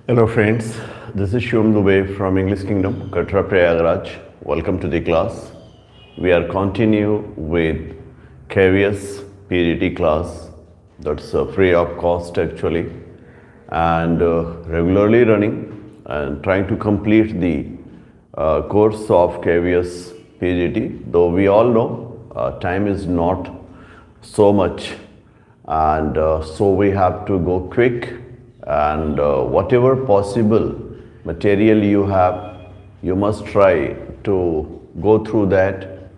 Hello friends, this is Shivam Dubey from English Kingdom, Rattrap Prayagraj. Welcome to the class. We are continue with KVS PGT class. That's free of cost actually, and regularly running and trying to complete the course of KVS PGT. Though we all know time is not so much, and so we have to go quick, and whatever possible material you have, you must try to go through that,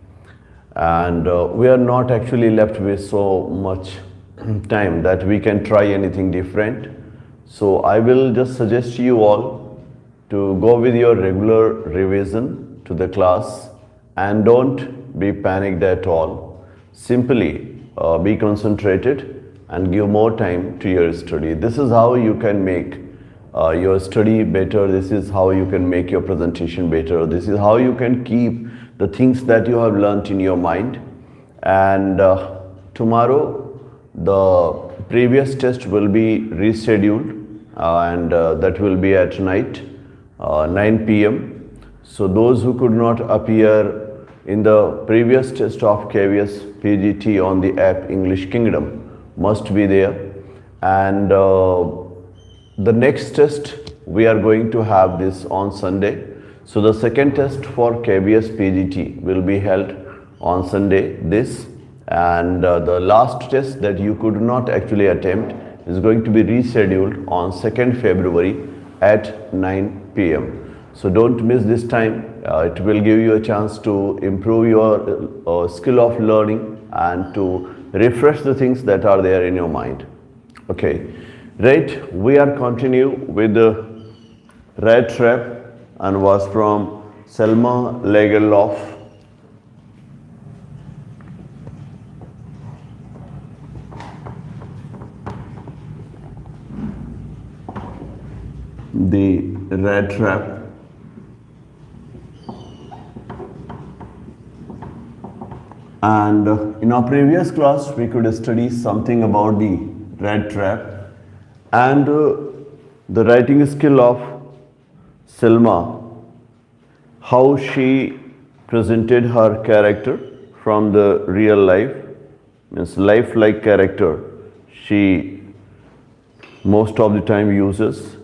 and we are not actually left with so much time that we can try anything different. So I will just suggest you all to go with your regular revision to the class, and don't be panicked at all. Simply be concentrated and give more time to your study. This is how you can make your study better. This is how you can make your presentation better. This is how you can keep the things that you have learnt in your mind. And tomorrow the previous test will be rescheduled, and that will be at night 9 p.m. So those who could not appear in the previous test of KVS PGT on the app English Kingdom must be there. And the next test we are going to have this on Sunday. So the second test for KVS PGT will be held on Sunday this, and the last test that you could not actually attempt is going to be rescheduled on 2nd February at 9 p.m. So don't miss this time. It will give you a chance to improve your skill of learning and to refresh the things that are there in your mind. Okay, right, we are continue with the Rattrap and was from Selma, Lagerlof. The Rattrap. And in our previous class, we could study something about the Rattrap and the writing skill of Selma, how she presented her character from the real life, means life-like character she most of the time uses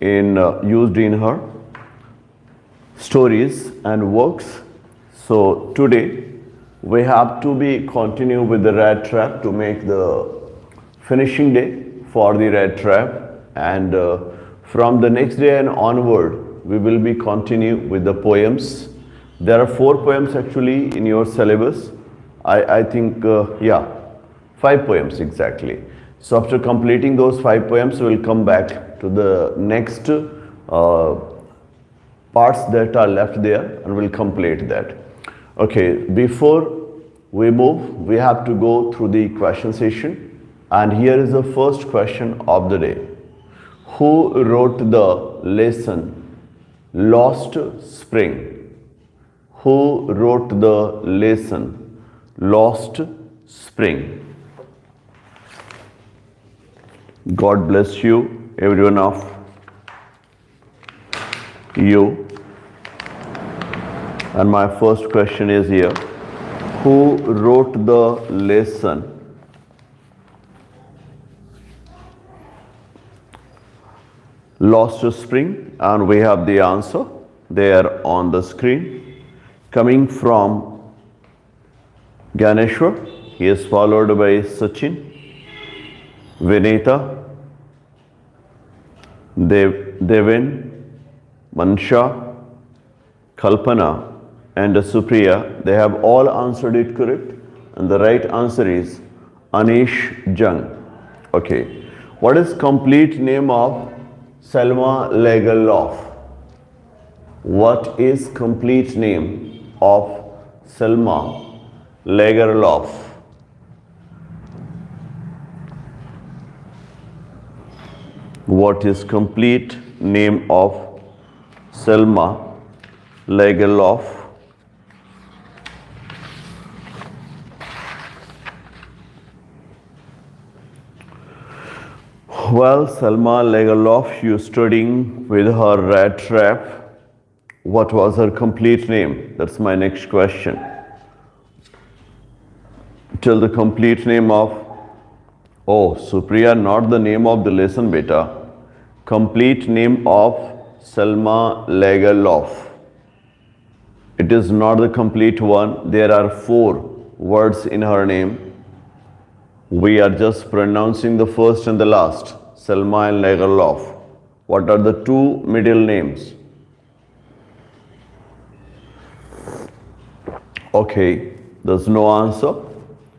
used in her stories and works. So today we have to be continue with the Rattrap to make the finishing day for the Rattrap, and from the next day and onward we will be continue with the poems. There are 4 poems actually in your syllabus. I think yeah, 5 poems exactly. So after completing those 5 poems, we will come back to the next parts that are left there and we'll complete that. Okay, before we move, we have to go through the question session, and here is the first question of the day. Who wrote the lesson Lost Spring? Who wrote the lesson Lost Spring? God bless you, every one of you. And my first question is here. Who wrote the lesson Lost Spring? And we have the answer there on the screen. Coming from Ganeshwar, he is followed by Sachin, Vinita, Devin, Mansha, Kalpana, and Supriya. They have all answered it correct, and the right answer is Anish Jung. Okay, what is complete name of Selma Lagerlof? What is complete name of Selma Lagerlof? What is complete name of Selma Lagerlof? Well, Selma Lagerlof, you studying with her Rattrap. What was her complete name? That's my next question. Tell the complete name of, oh, Supriya, not the name of the lesson, beta. Complete name of Selma Lagerlof. It is not the complete one. There are 4 words in her name. We are just pronouncing the first and the last, Selma and Lagerlof. What are the 2 middle names? Okay, there's no answer.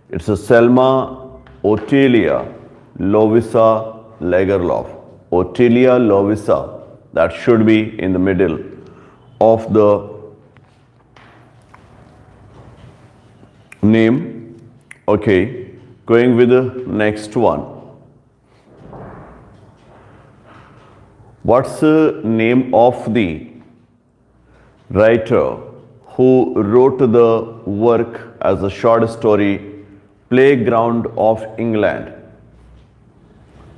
It's a Selma Ottilia Lovisa Lagerlof. Ottilia Lovisa. That should be in the middle of the name. Okay, going with the next one. What's the name of the writer who wrote the work as a short story, Playground of England?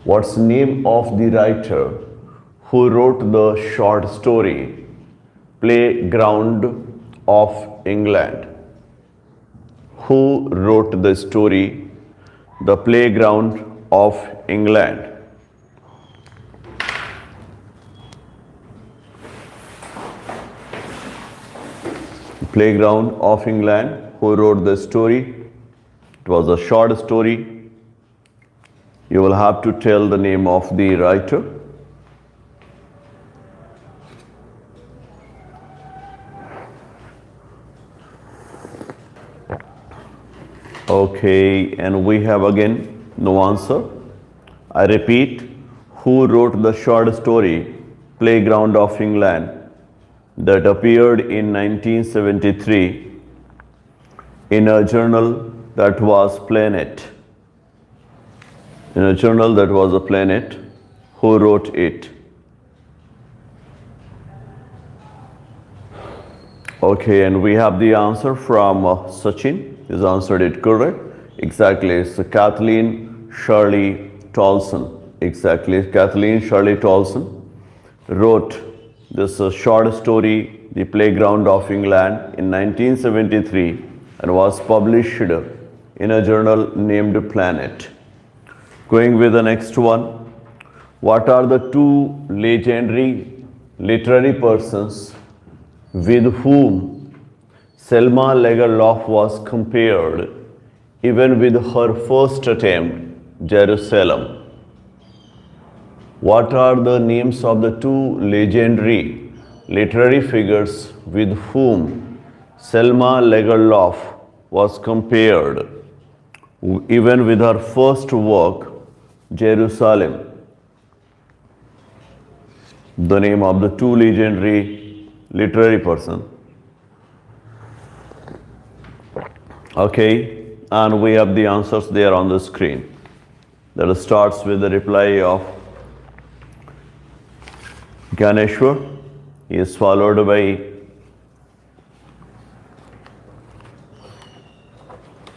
What's the name of the writer who wrote the short story, Playground of England? Who wrote the story, The Playground of England? Playground of England, who wrote the story? It was a short story. You will have to tell the name of the writer. Okay, and we have again no answer. I repeat, who wrote the short story, Playground of England, that appeared in 1973 in a journal that was Planet. In a journal that was a Planet, who wrote it? Okay, and we have the answer from Sachin. He's answered it correct. Exactly, it's Kathleen Shirley Tolson. Exactly, Kathleen Shirley Tolson wrote this short story, The Playground of England, in 1973 and was published in a journal named Planet. Going with the next one. What are the 2 legendary literary persons with whom Selma Lagerlof was compared even with her first attempt, Jerusalem? What are the names of the 2 legendary literary figures with whom Selma Lagerlof was compared even with her first work, Jerusalem? The name of the 2 legendary literary persons. Okay, and we have the answers there on the screen. That starts with the reply of Ganeshwar. He is followed by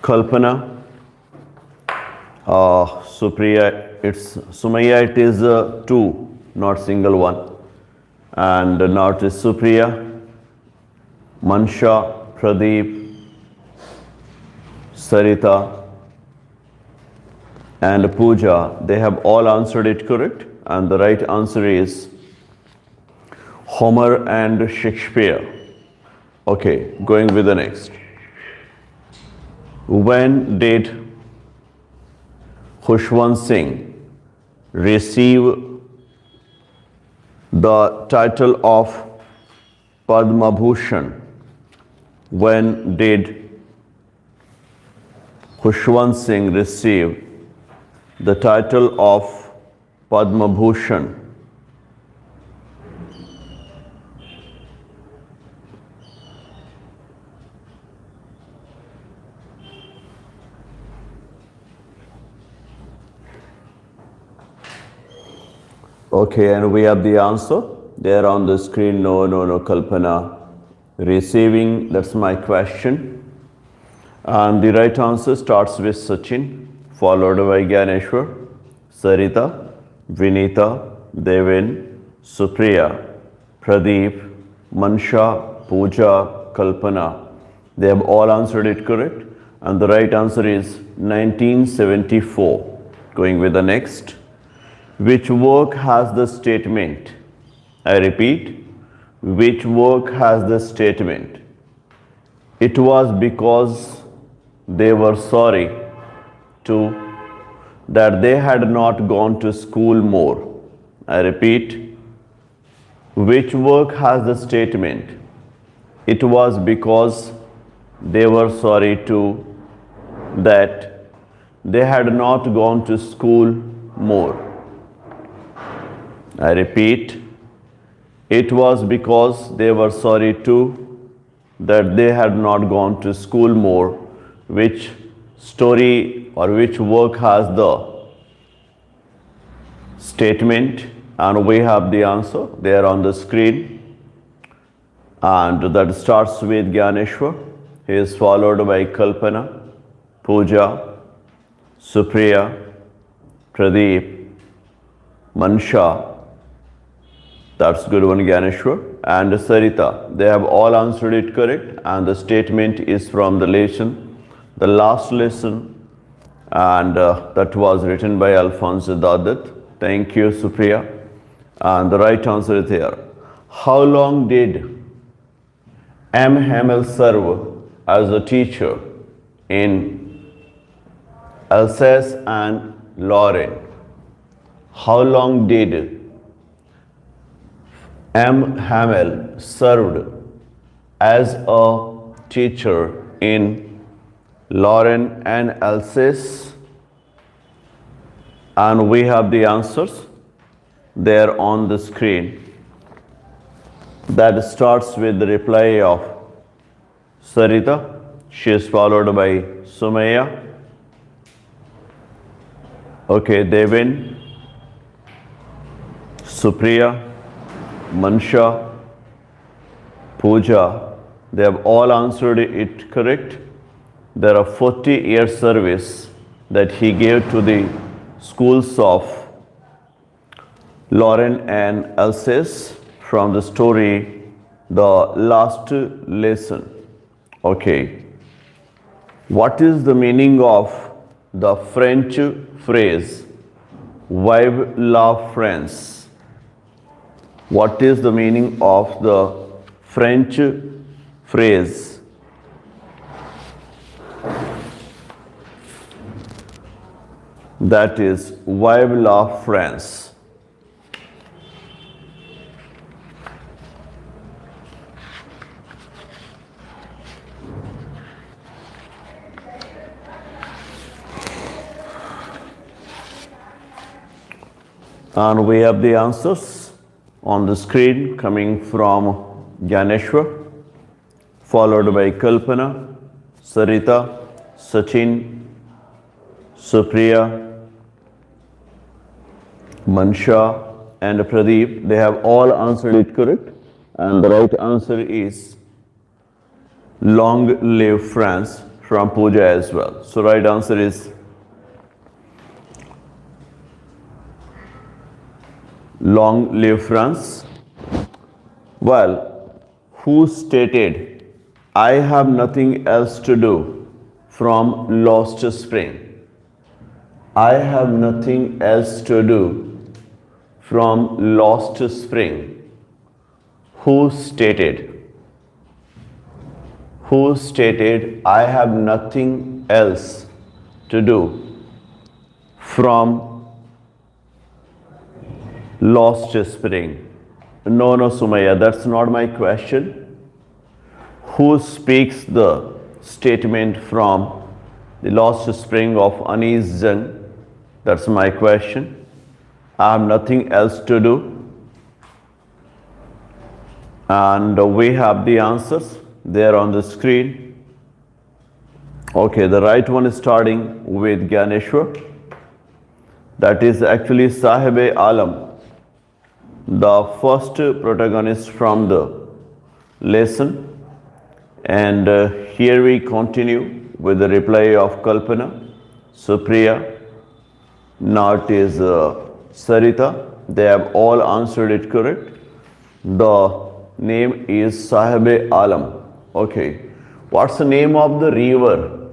Kalpana. Supriya, it's Sumaya, it is 2, not single one. And now it is Supriya, Mansha, Pradeep, Sarita, and Pooja. They have all answered it correct, and the right answer is Homer and Shakespeare. Okay, going with the next. When did Khushwant Singh receive the title of Padma Bhushan? When did Khushwant Singh receive the title of Padma Bhushan? Okay, and we have the answer there on the screen. No, Kalpana. Receiving, that's my question. And the right answer starts with Sachin, followed by Ganeshwar, Sarita, Vinita, Devin, Supriya, Pradeep, Mansha, Pooja, Kalpana. They have all answered it correct. And the right answer is 1974. Going with the next. Which work has the statement? I repeat, which work has the statement? It was because they were sorry to that they had not gone to school more. I repeat, which work has the statement? It was because they were sorry to that they had not gone to school more. I repeat, it was because they were sorry too that they had not gone to school more. Which story or which work has the statement? And we have the answer there on the screen. And that starts with Gyaneshwar. He is followed by Kalpana, Pooja, Supriya, Pradeep, Mansha. That's good one, Gyaneshwar. And Sarita. They have all answered it correct. And the statement is from the lesson, the last lesson. And that was written by Alphonse Dadat. Thank you, Supriya. And the right answer is here. How long did M. Hamel serve as a teacher in Alsace and Lorraine? How long did M. Hamel served as a teacher in Lorraine and Alsace? And we have the answers there on the screen. That starts with the reply of Sarita. She is followed by Sumaya. Okay, Devin, Supriya, Mansha, Pooja. They have all answered it correct. There are 40-year service that he gave to the schools of Lorraine and Alsace from the story, the last lesson. Okay. What is the meaning of the French phrase, vive la France? What is the meaning of the French phrase? That is, vive la France. And we have the answers on the screen coming from Gyaneshwar, followed by Kalpana, Sarita, Sachin, Supriya, Mansha and Pradeep. They have all answered it correct. And the right answer is long live France from Pooja as well. So right answer is long live France. Well, who stated, I have nothing else to do from Lost Spring? I have nothing else to do from Lost Spring. Who stated? Who stated, I have nothing else to do from Lost Spring? No, Sumaya, that's not my question. Who speaks the statement from the Lost Spring of Anise Zen? That's my question. I have nothing else to do. And we have the answers there on the screen. Okay, the right one is starting with Gyaneshwar. That is actually Sahib-e Alam, the first protagonist from the lesson. And here we continue with the reply of Kalpana, Supriya. Now it is Sarita, they have all answered it correct. The name is Sahibe Alam. Okay. What's the name of the river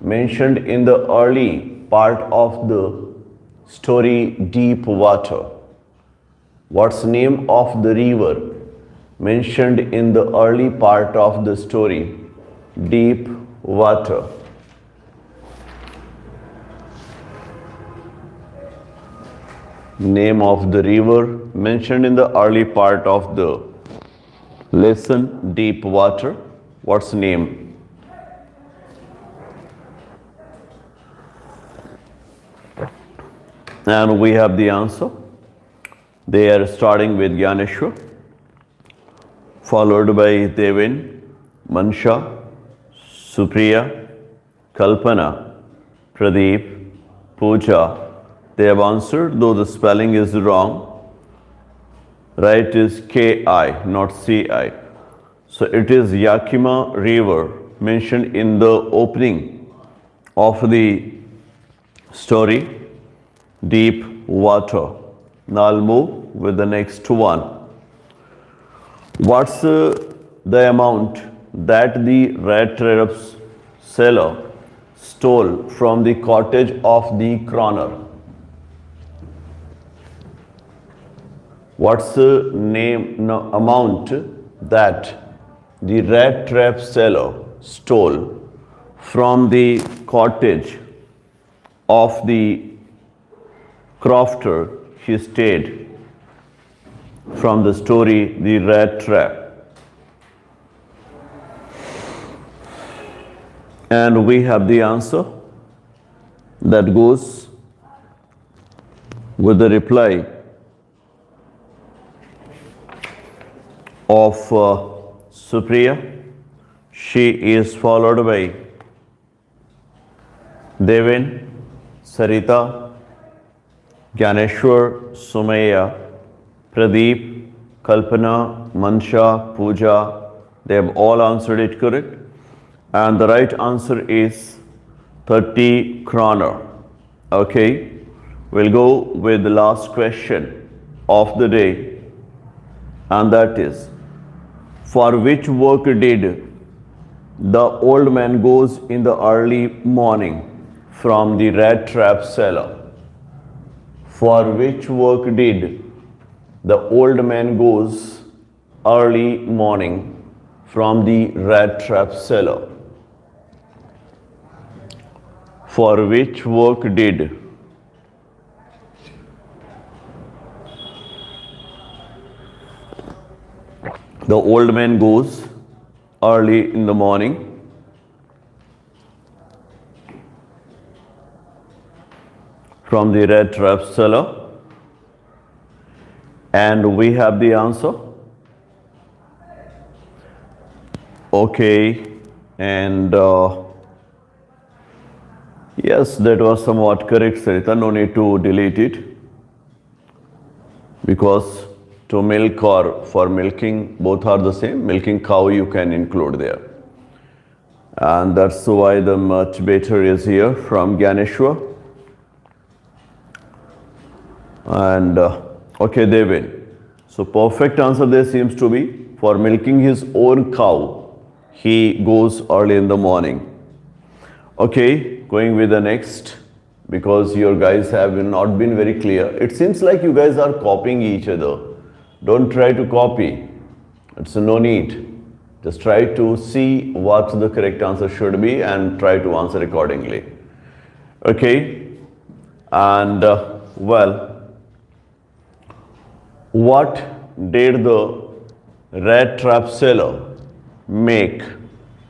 mentioned in the early part of the story Deep Water? What's the name of the river mentioned in the early part of the story Deep Water? Name of the river mentioned in the early part of the lesson Deep Water. What's the name? And we have the answer. They are starting with Gyaneshwar, followed by Devin, Mansha, Supriya, Kalpana, Pradeep, Pooja. They have answered, though the spelling is wrong. Right is K-I, not C-I. So it is Yakima River mentioned in the opening of the story, Deep Water. Now I'll move with the next one. What's the amount that the Rattrap seller stole from the cottage of the crooner? What's the amount that the Rattrap seller stole from the cottage of the crofter he stayed from the story The Rat Trap? And we have the answer that goes with the reply of Supriya. She is followed by Devin, Sarita, Gyaneshwar, Sumaya, Pradeep, Kalpana, Mansha, Pooja. They have all answered it correct. And the right answer is 30 kroner. Okay. We'll go with the last question of the day. And that is, for which work did the old man goes in the early morning from the Rattrap cellar? For which work did the old man goes early morning from the Rattrap cellar? For which work did the old man goes early in the morning from the Rattrap cellar? And we have the answer. Okay, and yes, that was somewhat correct, Sarita. No need to delete it, because to milk or for milking, both are the same. Milking cow you can include there. And that's why the much better is here from Gyaneshwar. And okay, they win. So perfect answer there seems to be, for milking his own cow, he goes early in the morning. Okay, going with the next, because your guys have not been very clear. It seems like you guys are copying each other. Don't try to copy. It's no need. Just try to see what the correct answer should be and try to answer accordingly. Okay, and well, what did the Rattrap seller make?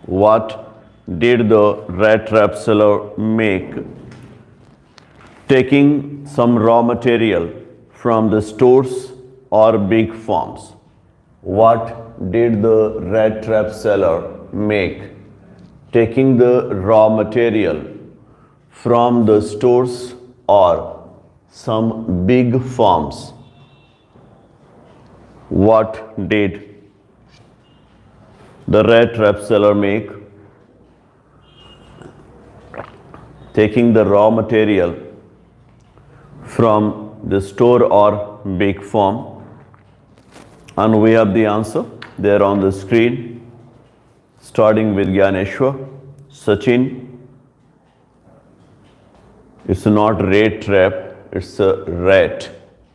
What did the Rattrap seller make? Taking some raw material from the stores or big farms. What did the Rattrap seller make? Taking the raw material from the stores or some big farms. What did the Rattrap seller make? Taking the raw material from the store or big firm? And we have the answer there on the screen, starting with Gyaneshwar, Sachin. It's not Rattrap, it's a rat,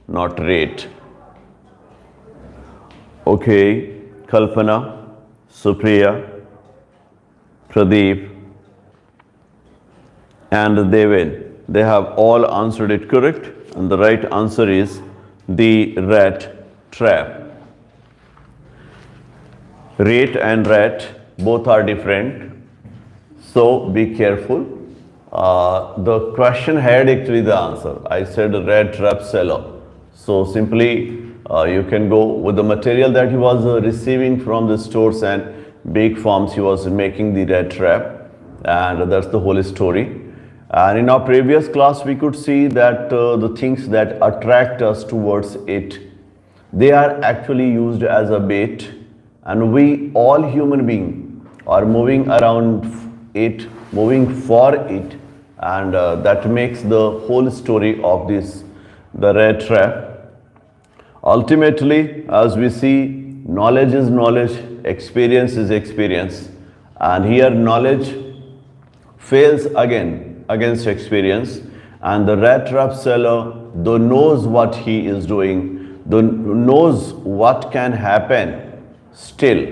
not rate. Okay, Kalpana, Supriya, Pradeep, and Devin. They have all answered it correct, and the right answer is the rat trap. Rate and rat both are different, so be careful. The question had actually the answer. I said rat trap seller. So simply you can go with the material that he was receiving from the stores and big farms. He was making the rat trap, and that's the whole story. And in our previous class, we could see that the things that attract us towards it, they are actually used as a bait, and we all human beings are moving around it, moving for it, and that makes the whole story of this, the rat trap. Ultimately, as we see, knowledge is knowledge, experience is experience, and here knowledge fails against experience, and the rat trap seller, though knows what he is doing, though knows what can happen, still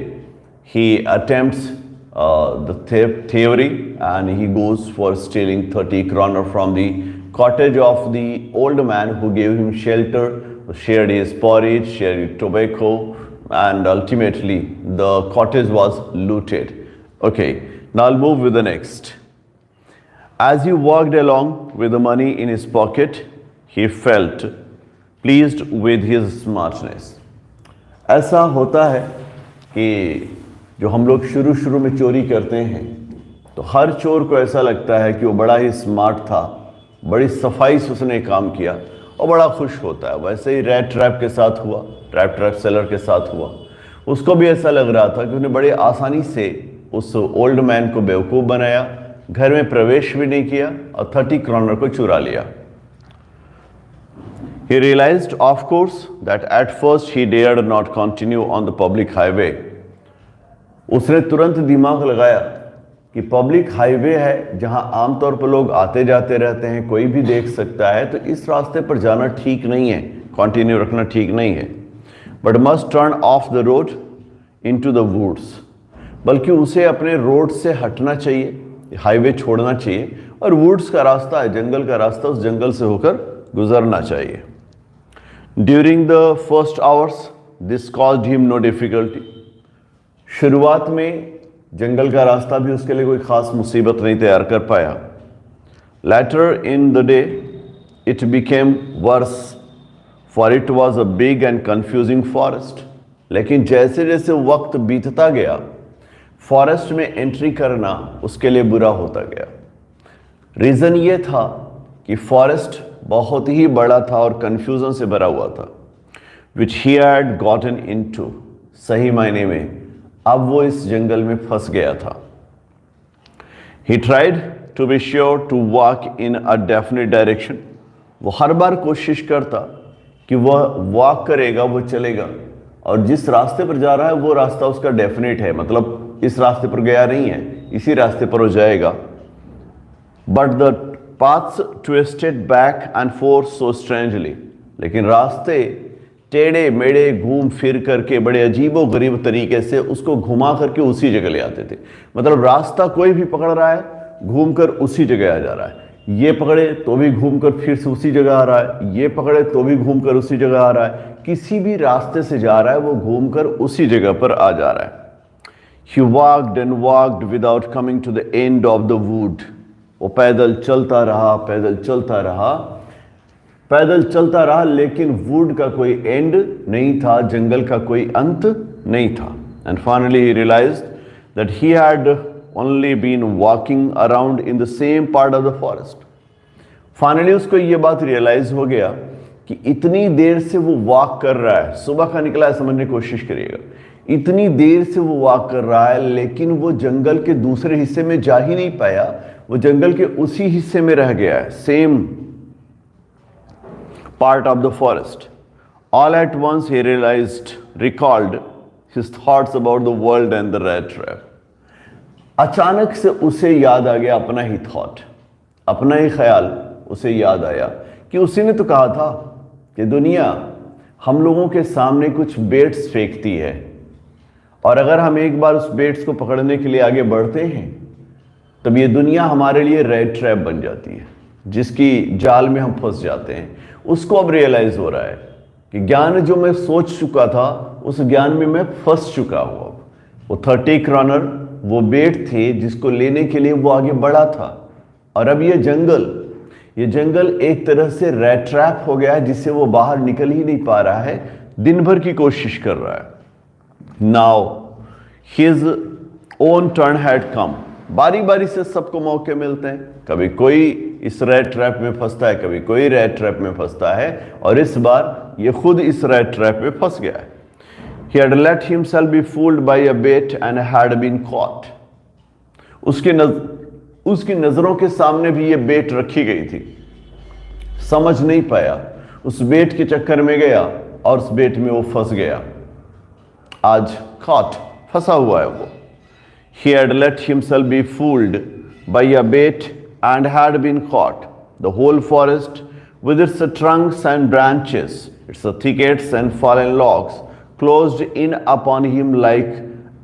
he attempts the theory, and he goes for stealing 30 kroner from the cottage of the old man who gave him shelter, shared his porridge, shared his tobacco, and ultimately the cottage was looted. Okay, now I'll move with the next. As he walked along with the money in his pocket, he felt pleased with his smartness. ऐसा होता है कि जो हम लोग शुरू में चोरी करते हैं, तो हर चोर को ऐसा लगता है कि वो बड़ा ही स्मार्ट था, बड़ी सफाई से उसने काम किया और बड़ा खुश होता है। वैसे ही रैट ट्रैप के साथ हुआ, रैट ट्रैप सेलर के साथ हुआ। उसको भी ऐसा लग रहा था कि उसने बड़े आसानी से उस ओल्ड मैन को बेवकूफ़ बनाया, घर में प्रवेश भी नहीं किया और 30 kroner को चुरा लिया। He realized, of course, that at first he dared not continue on the public highway. उसने तुरंत दिमाग लगाया कि पब्लिक हाईवे है जहां आमतौर पर लोग आते जाते रहते हैं, कोई भी देख सकता है, तो इस रास्ते पर जाना ठीक नहीं है, कंटिन्यू रखना ठीक नहीं है। But must turn off the road into the woods, बल्कि उसे अपने रोड से हटना चाहिए, हाईवे छोड़ना चाहिए, और वुड्स का रास्ता है, जंगल का रास्ता, उस जंगल से होकर गुजरना चाहिए। During the first hours this caused him no difficulty. शुरुआत में जंगल का रास्ता भी उसके लिए कोई खास मुसीबत नहीं तैयार कर पाया। Later in the day it became worse, for it was a big and confusing forest. लेकिन जैसे जैसे वक्त बीतता गया, फॉरेस्ट में एंट्री करना उसके लिए बुरा होता गया। रीज़न ये था कि फॉरेस्ट बहुत ही बड़ा था और कन्फ्यूजन से भरा हुआ था, विच ही हैड गॉटन इनटू। सही मायने में अब वो इस जंगल में फंस गया था। He tried to be sure to walk in a definite direction. वो हर बार कोशिश करता कि वह वॉक करेगा, वो चलेगा, और जिस रास्ते पर जा रहा है वो रास्ता उसका डेफिनेट है, मतलब इस रास्ते पर गया नहीं है, इसी रास्ते पर वो जाएगा। But the paths twisted back and fourth so strangely. लेकिन रास्ते टेढ़े मेढ़े घूम फिर करके बड़े अजीबो गरीब तरीके से उसको घुमा करके उसी जगह ले आते थे। मतलब रास्ता कोई भी पकड़ रहा है, घूमकर उसी जगह आ जा रहा है। ये पकड़े तो भी घूमकर फिर से उसी जगह आ रहा है, ये पकड़े तो भी घूमकर उसी जगह आ रहा है। किसी भी रास्ते से जा रहा है वो घूमकर उसी जगह पर आ जा रहा है। He walked and walked without coming to the end of the wood. वो पैदल चलता रहा, पैदल चलता रहा, पैदल चलता रहा, लेकिन वुड का कोई एंड नहीं था, जंगल का कोई अंत नहीं था। And finally he realized that he had only been walking around in the same part of the forest. फाइनली उसको ये बात रियलाइज हो गया कि इतनी देर से वो वॉक कर रहा है, सुबह का निकला है, समझने की कोशिश करिएगा, इतनी देर से वो वॉक कर रहा है, लेकिन वो जंगल के दूसरे हिस्से में जा ही नहीं पाया, वो जंगल के उसी हिस्से में रह गया है, same part of the forest. All at once he recalled his thoughts about the world and the rat trap. अचानक से उसे याद आ गया अपना ही थॉट, अपना ही ख्याल उसे याद आया कि उसी ने तो कहा था कि दुनिया हम लोगों के सामने कुछ बेट्स फेंकती है, और अगर हम एक बार उस बेट्स को पकड़ने के लिए आगे बढ़ते हैं तब ये दुनिया हमारे लिए रेड ट्रैप बन जाती है, जिसकी जाल में हम फंस जाते हैं। उसको अब रियलाइज हो रहा है कि ज्ञान जो मैं सोच चुका था उस ज्ञान में मैं फंस चुका हूं। वो 30 क्रॉनर वो बेट थे जिसको लेने के लिए वो आगे बढ़ा था, और अब ये जंगल एक तरह से रैट ट्रैप हो गया है जिससे वो बाहर निकल ही नहीं पा रहा है, दिन भर की कोशिश कर रहा है। Now his own turn had come. बारी बारी से सबको मौके मिलते हैं, कभी कोई इस रैट ट्रैप में फंसता है, कभी कोई रैट ट्रैप में फंसता है, और इस बार ये खुद इस रैट ट्रैप में फंस गया है। He had let himself be fooled by a bait and had been caught. उसकी नजरों के सामने भी ये बेट रखी गई थी, समझ नहीं पाया, उस बेट के चक्कर में गया और उस बेट में वो फंस गया। आज caught, फंसा हुआ है वो। He had let himself be fooled by a bait and had been caught. The whole forest, with its trunks and branches, its thickets and fallen logs, closed in upon him like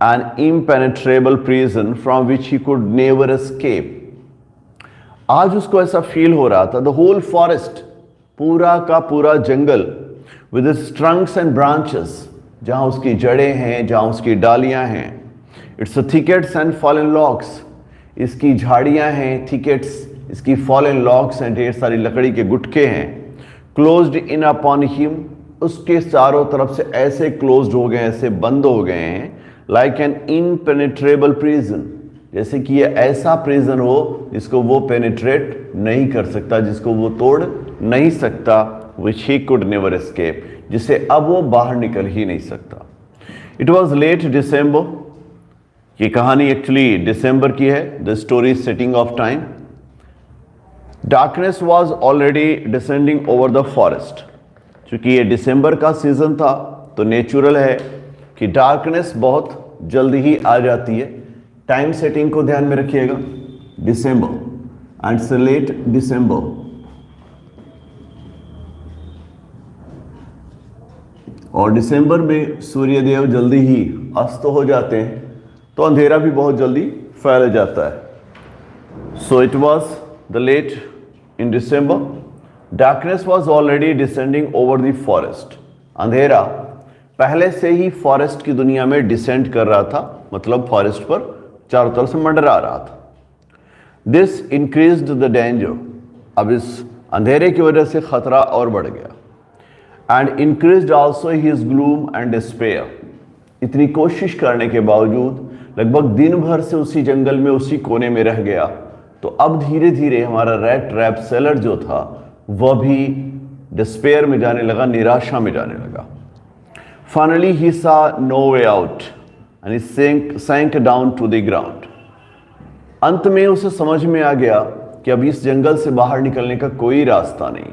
an impenetrable prison from which he could never escape. आज उसको ऐसा feel हो रहा था, the whole forest, पूरा का पूरा जंगल, with its trunks and branches, जहां उसकी जड़ें हैं, जहां उसकी डालियां हैं, its thickets and fallen logs, इसकी झाड़ियां हैं, thickets, इसकी fallen logs हैं, ढेर सारी लकड़ी के गुटके हैं, closed in upon him, उसके चारों तरफ से ऐसे क्लोज्ड हो गए, ऐसे बंद हो गए हैं, लाइक एन इनपेनिट्रेबल प्रिजन, जैसे कि ये ऐसा प्रिजन हो जिसको वो पेनिट्रेट नहीं कर सकता, जिसको वो तोड़ नहीं सकता, विच ही कुड नेवर एस्केप, जिसे अब वो बाहर निकल ही नहीं सकता। इट वॉज लेट डिसम्बर, ये कहानी एक्चुअली दिसंबर की है, the story setting of time. Darkness was already descending over the forest. क्योंकि ये दिसंबर का सीजन था तो नेचुरल है कि डार्कनेस बहुत जल्दी ही आ जाती है। टाइम सेटिंग को ध्यान में रखिएगा, दिसंबर एंड से लेट दिसंबर, और दिसंबर में सूर्यदेव जल्दी ही अस्त हो जाते हैं तो अंधेरा भी बहुत जल्दी फैल जाता है। So it was the late in December, darkness was already descending over the forest. अंधेरा पहले से ही फॉरेस्ट की दुनिया में डिसेंड कर रहा था, मतलब फॉरेस्ट पर चारों तरफ से मंडरा रहा था। दिस इंक्रीज्ड द डेंजर, अब इस अंधेरे की वजह से खतरा और बढ़ गया। And increased also his gloom and despair, इतनी कोशिश करने के बावजूद लगभग दिन भर से उसी जंगल में उसी कोने में रह गया, तो अब धीरे धीरे हमारा रैट ट्रैप सेलर जो था वह भी डिस्पेयर में जाने लगा, निराशा में जाने लगा। Finally he saw no way out and he sank down to the ground. अंत में उसे समझ में आ गया कि अब इस जंगल से बाहर निकलने का कोई रास्ता नहीं।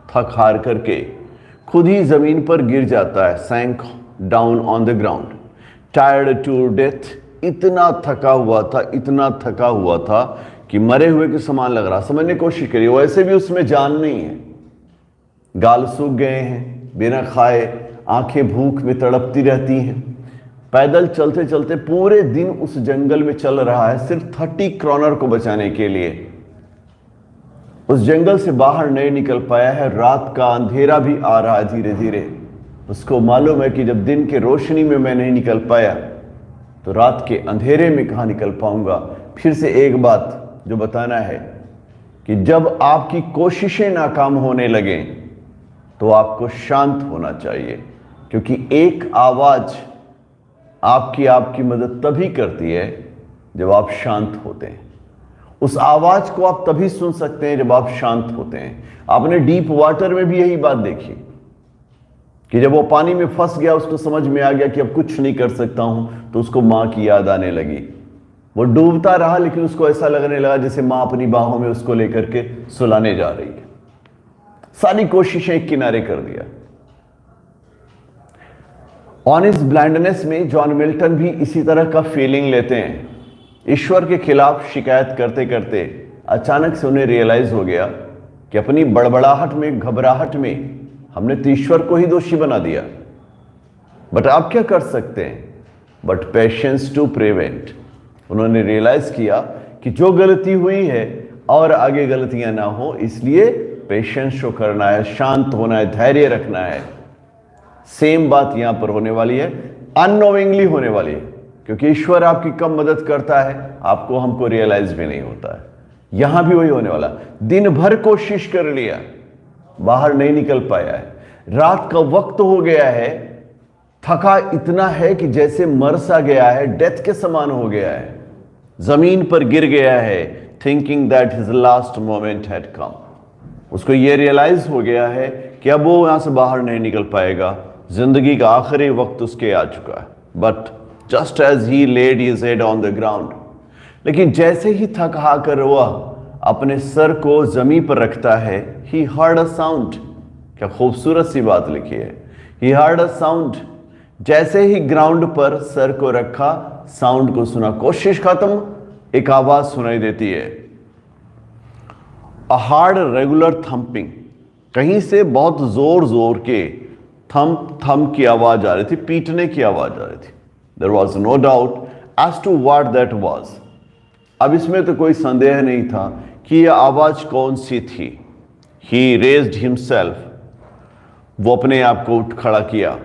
थक हार करके खुद ही जमीन पर गिर जाता है, sank down on the ground, tired to death. इतना थका हुआ था कि मरे हुए के समान लग रहा। समझने की कोशिश करिए, वैसे भी उसमें जान नहीं है, गाल सूख गए हैं, बिना खाए आंखें भूख में तड़पती रहती हैं। पैदल चलते चलते पूरे दिन उस जंगल में चल रहा है सिर्फ 30 क्रॉनर को बचाने के लिए। उस जंगल से बाहर नहीं निकल पाया है, रात का अंधेरा भी आ रहा है धीरे धीरे। उसको मालूम है कि जब दिन के रोशनी में मैं नहीं निकल पाया तो रात के अंधेरे में कहाँ निकल पाऊंगा। फिर से एक बात जो बताना है कि जब आपकी कोशिशें नाकाम होने लगें तो आपको शांत होना चाहिए, क्योंकि एक आवाज आपकी मदद तभी करती है जब आप शांत होते हैं। उस आवाज को आप तभी सुन सकते हैं जब आप शांत होते हैं। आपने डीप वाटर में भी यही बात देखी कि जब वो पानी में फंस गया, उसको समझ में आ गया कि अब कुछ नहीं कर सकता हूं, तो उसको मां की याद आने लगी। वो डूबता रहा लेकिन उसको ऐसा लगने लगा जैसे मां अपनी बाहों में उसको लेकर के सुलाने जा रही है। सारी कोशिशें किनारे कर दिया। ऑन हिज ब्लाइंडनेस में जॉन मिल्टन भी इसी तरह का फीलिंग लेते हैं। ईश्वर के खिलाफ शिकायत करते करते अचानक से उन्हें रियलाइज हो गया कि अपनी बड़बड़ाहट में, घबराहट में हमने तो ईश्वर को ही दोषी बना दिया। बट आप क्या कर सकते हैं? But patience to prevent. उन्होंने रियलाइज किया कि जो गलती हुई है और आगे गलतियां ना हो, इसलिए पेशेंस शो करना है, शांत होना है, धैर्य रखना है। सेम बात यहां पर होने वाली है, अननोविंगली होने वाली है, क्योंकि ईश्वर आपकी कब मदद करता है आपको, हमको रियलाइज भी नहीं होता है। यहां भी वही होने वाला। दिन भर कोशिश कर लिया, बाहर नहीं निकल पाया है। रात का वक्त हो गया है, थका इतना है कि जैसे मर सा गया है, डेथ के समान हो गया है, जमीन पर गिर गया है, thinking that his last moment had come. उसको यह रियलाइज हो गया है कि अब वो यहां से बाहर नहीं निकल पाएगा, जिंदगी का आखिरी वक्त उसके आ चुका है। But just as he laid his head on the ground, लेकिन जैसे ही थक हाकर वह अपने सर को जमीन पर रखता है, ही हर्ड अ साउंड। क्या खूबसूरत सी बात लिखी है, ही हर्ड अ साउंड। जैसे ही ग्राउंड पर सर को रखा, साउंड को सुना, कोशिश खत्म, एक आवाज सुनाई देती है, अ हार्ड रेगुलर थंपिंग। कहीं से बहुत जोर जोर के थंप थंप की आवाज आ रही थी, पीटने की आवाज आ रही थी। There was no doubt as to what that was. अब इसमें तो कोई संदेह नहीं था कि यह आवाज कौन सी थी। ही रेज्ड हिमसेल्फ, वो अपने आप को उठ खड़ा किया।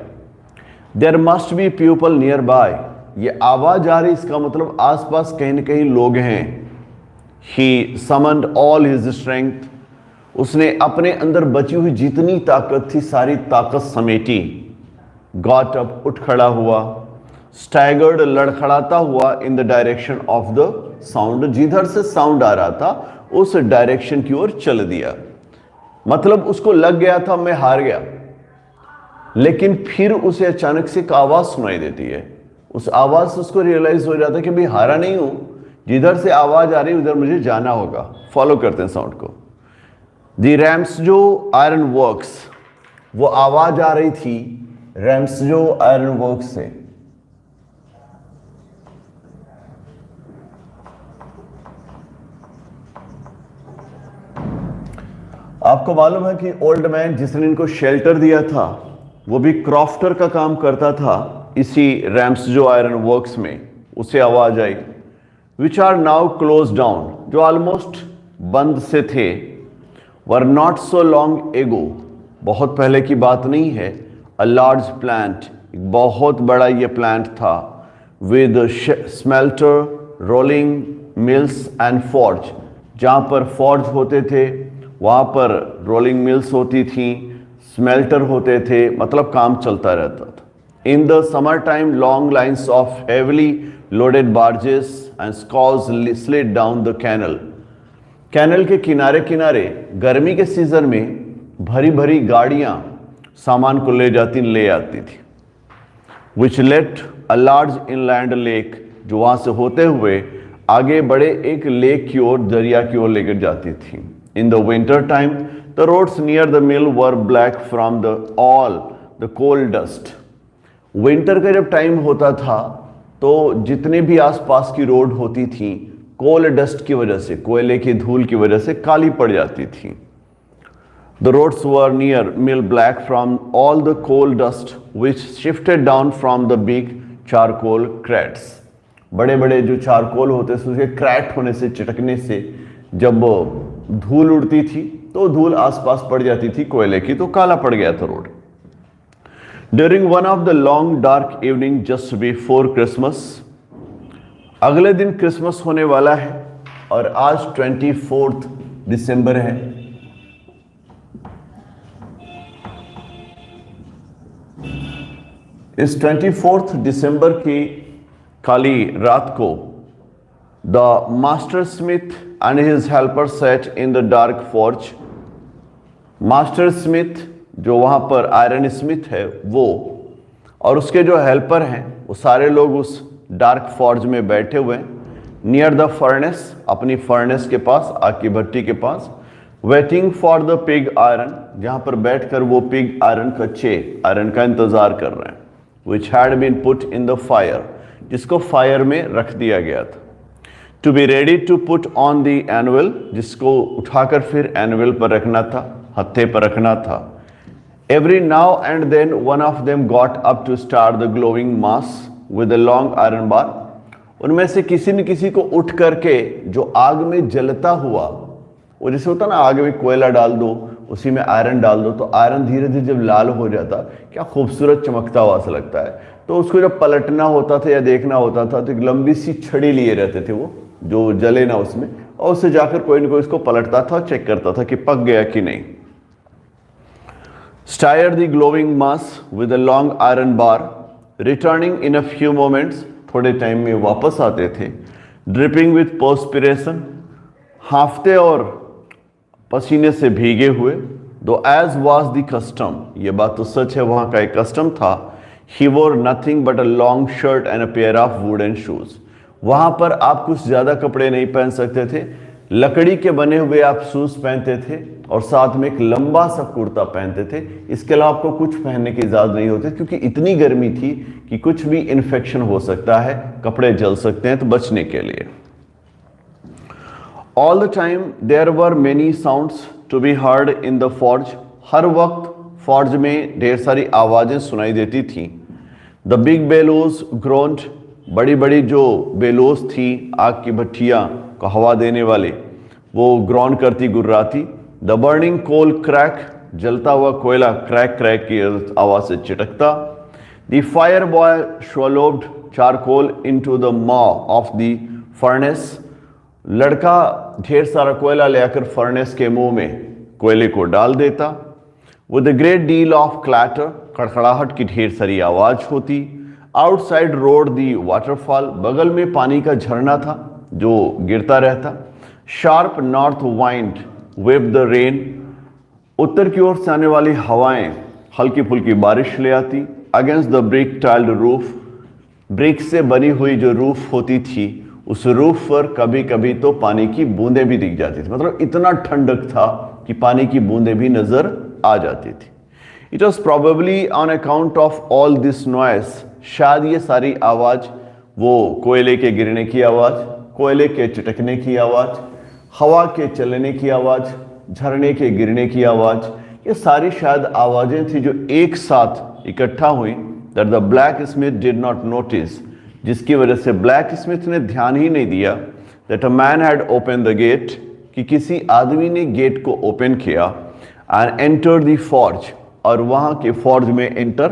There must be people nearby. ये आवाज आ रही, इसका मतलब आसपास कहीं न कहीं लोग हैं। ही समन्ड ऑल हिज स्ट्रेंथ। उसने अपने अंदर बची हुई जितनी ताकत थी, सारी ताकत समेटी। गॉट अप, उठ खड़ा हुआ। स्टैगर्ड, लड़खड़ाता हुआ, in the direction of the sound. जिधर से साउंड आ रहा था उस डायरेक्शन की ओर चल दिया। मतलब उसको लग गया था मैं हार गया, लेकिन फिर उसे अचानक से एक आवाज सुनाई देती है। उस आवाज से उसको रियलाइज हो जाता है कि भाई हारा नहीं हूं, जिधर से आवाज आ रही है उधर मुझे जाना होगा। फॉलो करते हैं साउंड को। दी रैम्स जो आयरन वर्क्स, वो आवाज आ रही थी रैम्स जो आयरन वर्क्स से। आपको मालूम है कि ओल्ड मैन जिसने इनको शेल्टर दिया था, वो भी क्रॉफ्टर का काम करता था इसी रैम्स जो आयरन वर्क्स में। उसे आवाज आई, which are now close down, जो ऑलमोस्ट बंद से थे। Were not so long ago, बहुत पहले की बात नहीं है। अ लार्ज प्लांट, बहुत बड़ा ये प्लांट था। With smelter, rolling mills and forge, जहाँ पर फॉर्ज होते थे वहाँ पर रोलिंग मिल्स होती थी, स्मेल्टर होते थे, मतलब काम चलता रहता था। In the summer time long lines of heavily loaded barges and scows slid down the canal. Canal के किनारे किनारे गर्मी के सीजन में भरी भरी गाड़ियां सामान को ले आती थी। Which led a large inland lake, जो वहां से होते हुए आगे बड़े एक लेक की ओर, दरिया की ओर लेकर जाती थी। In the winter time the roads near the mill were black from the all the coal dust. Winter का जब टाइम होता था तो जितने भी आसपास की रोड होती थी, कोल डस्ट की वजह से, कोयले की धूल की वजह से काली पड़ जाती थी। The roads were near mill black from all the coal dust which shifted down from the big charcoal crates. बड़े बड़े जो चारकोल होते थे उसके क्रैट होने से, चिटकने से जब धूल उड़ती थी तो धूल आसपास पड़ जाती थी कोयले की, तो काला पड़ गया था road. During one of the long dark evening just before Christmas, अगले दिन क्रिसमस होने वाला है और आज 24 दिसंबर है। इस 24 दिसंबर की काली रात को the master Smith and his helper set in the dark forge. Master Smith जो वहां पर आयरन स्मिथ है वो, और उसके जो हेल्पर हैं वो सारे लोग उस डार्क फॉर्ज में बैठे हुए नियर द फर्नेस, अपनी फर्नेस के पास, आग की भट्टी के पास। Waiting for the pig iron, जहां पर बैठकर वो पिग आयरन कच्चे आयरन का इंतजार कर रहे हैं, which had been put in the fire, जिसको फायर में रख दिया गया था। To be ready to put on the anvil, जिसको उठाकर फिर एनुअल पर रखना था, हत्थे पर रखना था। Every now and then one of them got up to start the glowing mass with a long iron bar. उनमें से किसी न किसी को उठ करके जो आग में जलता हुआ, वो जैसे होता ना आग में कोयला डाल दो, उसी में आयरन डाल दो, तो आयरन धीरे धीरे जब लाल हो जाता, क्या खूबसूरत चमकता हुआ सा लगता है। तो उसको जब पलटना होता था या देखना होता था तो एक लंबी सी छड़ी लिए रहते थे वो, जो जले ना उसमें, और उससे जाकर कोई ना कोई उसको पलटता था, चेक करता था कि पक गया कि नहीं। Stair the glowing mass with a long iron bar, returning in a few moments, थोड़े टाइम में वापस आते थे। ड्रिपिंग विथ पर्स्पिरेशन, हांफते और पसीने से भीगे हुए। दो एज वॉज द कस्टम, ये बात तो सच है, वहां का एक कस्टम था। ही वोर nothing but a long shirt and a pair of wooden shoes, वहां पर आप कुछ ज्यादा कपड़े नहीं पहन सकते थे, लकड़ी के बने हुए आप शूज पहनते थे और साथ में एक लंबा सा कुर्ता पहनते थे। इसके अलावा आपको कुछ पहनने की इजाजत नहीं होती, क्योंकि इतनी गर्मी थी कि कुछ भी इन्फेक्शन हो सकता है, कपड़े जल सकते हैं, तो बचने के लिए। All the time there were many sounds to be heard in the forge, हर वक्त फॉर्ज में ढेर सारी आवाजें सुनाई देती थी। द बिग बेलोज ग्रोन्ड, बड़ी बड़ी जो बेलोज थी, आग की भट्टियां को हवा देने वाले, वो ग्रॉन करती गुर्राती। द बर्निंग कोल क्रैक, जलता हुआ कोयला क्रैक क्रैक की आवाज से चिटकता। The fire boy swallowed charcoal into the maw of the furnace, लड़का ढेर सारा कोयला ले आकर फर्नेस के मुंह में कोयले को डाल देता। With a great deal of clatter, खड़खड़ाहट की ढेर सारी आवाज होती। आउटसाइड रोड दी वाटरफॉल, बगल में पानी का झरना था जो गिरता रहता। Sharp north wind wave the rain, उत्तर की ओर से आने वाली हवाएं हल्की फुल्की बारिश ले आती। Against the brick tiled roof, brick से बनी हुई जो रूफ होती थी, उस रूफ पर कभी कभी तो पानी की बूंदें भी दिख जाती थी, मतलब इतना ठंडक था कि पानी की बूंदें भी नजर आ जाती थी। It was probably on account of all this noise, शायद ये सारी आवाज, वो कोयले के गिरने की आवाज, कोयले के चिटकने की आवाज, हवा के चलने की आवाज, झरने के गिरने की आवाज, ये सारी शायद आवाजें थी जो एक साथ इकट्ठा हुई। That the black Smith did not notice, जिसकी वजह से ब्लैक स्मिथ ने ध्यान ही नहीं दिया। That a man had open the gate, कि किसी आदमी ने गेट को ओपन किया। एंड एंटर द फॉर्ज, और वहां के फॉर्ज में एंटर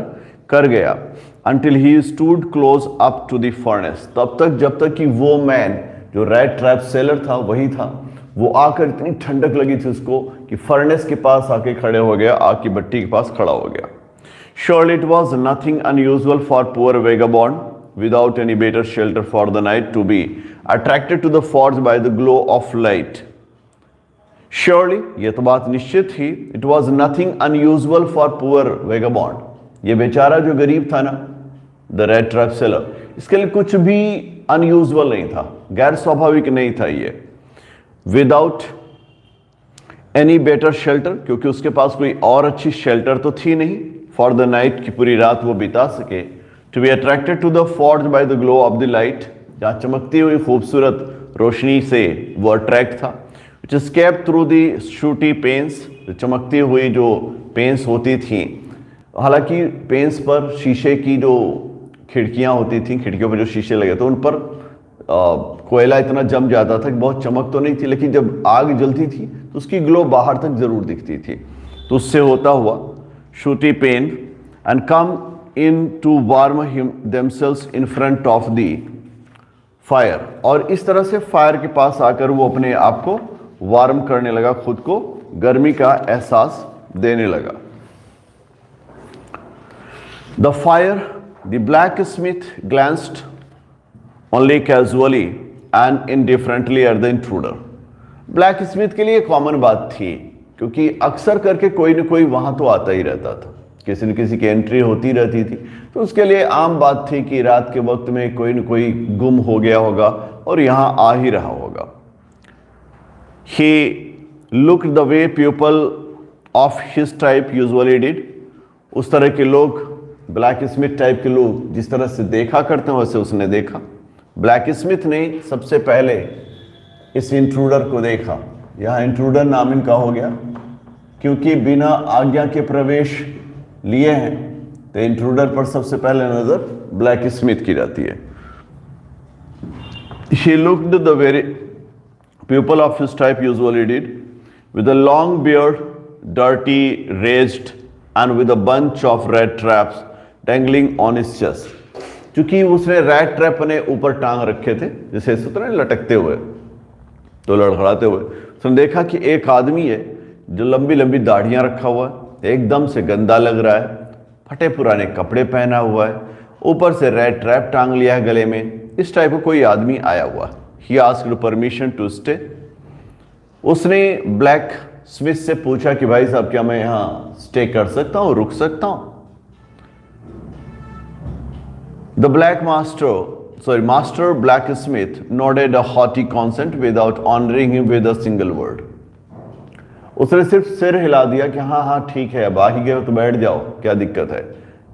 कर गया। Until he stood close up to the furnace, तब तक जब तक कि वो मैन जो रैट ट्रैप सेलर था वही था, वो आकर इतनी ठंडक लगी थी उसको कि फर्नेस के पास आके खड़े हो गया, आग की भट्टी के पास खड़ा हो गया। Surely it was nothing unusual for poor vagabond without any better shelter for the night to be attracted to the forge by the glow of light. Surely, ये तो बात निश्चित ही, it was nothing unusual for poor vagabond, ये बेचारा जो गरीब था ना, द रेड ट्रैप सेलर, इसके लिए कुछ भी अनयूजुअल नहीं था, गैर स्वाभाविक नहीं था ये। विदाउट एनी बेटर शेल्टर, क्योंकि उसके पास कोई और अच्छी शेल्टर तो थी नहीं फॉर द नाइट, की पूरी रात वो बिता सके। To be attracted to the forge by the glow of the light, जहाँ चमकती हुई खूबसूरत रोशनी से वो अट्रैक्ट था। Which escape through the sooty panes, चमकती हुई जो पेन्स होती थी, हालांकि पेन्स पर शीशे की जो खिड़कियां होती थी, खिड़कियों पर जो शीशे लगे थे उन पर कोयला इतना जम जाता था कि बहुत चमक तो नहीं थी, लेकिन जब आग जलती थी तो उसकी ग्लो बाहर तक जरूर दिखती थी। तो उससे होता हुआ शूटी पेन and come in to warm him themselves in front of the fire, और इस तरह से फायर के पास आकर वो अपने आप को वार्म करने लगा, खुद को गर्मी का एहसास देने लगा। The fire, the blacksmith glanced only casually and indifferently at the intruder. Blacksmith के लिए कॉमन बात थी, क्योंकि अक्सर करके कोई न कोई वहां तो आता ही रहता था, किसी न किसी की एंट्री होती रहती थी, तो उसके लिए आम बात थी कि रात के वक्त में कोई न कोई गुम हो गया होगा और यहां आ ही रहा होगा। He looked the way people of his type usually did, उस तरह के लोग, ब्लैक स्मिथ टाइप के लोग जिस तरह से देखा करते हैं वैसे उसने देखा। ब्लैक स्मिथ ने सबसे पहले इस इंट्रूडर को देखा। यहाँ इंट्रूडर नाम इनका हो गया क्योंकि बिना आज्ञा के प्रवेश लिए हैं, तो इंट्रूडर पर सबसे पहले नजर ब्लैक स्मिथ की जाती है। He looked the very people of his type usually did, with a long beard, dirty, raised, and with a bunch of red traps dangling on his chest. क्योंकि उसने रेड ट्रैप अपने ऊपर टांग रखे थे, जैसे इस तरह लटकते हुए, तो लड़खड़ाते हुए उसने देखा कि एक आदमी है जो लंबी लंबी दाढ़ियां रखा हुआ है, एकदम से गंदा लग रहा है, फटे पुराने कपड़े पहना हुआ है, ऊपर से रेड ट्रैप टांग लिया है गले में। इस टाइप का कोई आदमी आया हुआ। He asked permission to stay. उसने ब्लैक स्मिथ से पूछा कि भाई साहब क्या मैं यहाँ स्टे कर सकता हूँ, रुक सकता हूँ? The black master blacksmith nodded a haughty consent without honoring him with a single word. उसने सिर्फ सिर हिला दिया कि हाँ हाँ ठीक है, अब आ ही गए हो तो बैठ जाओ, क्या दिक्कत है।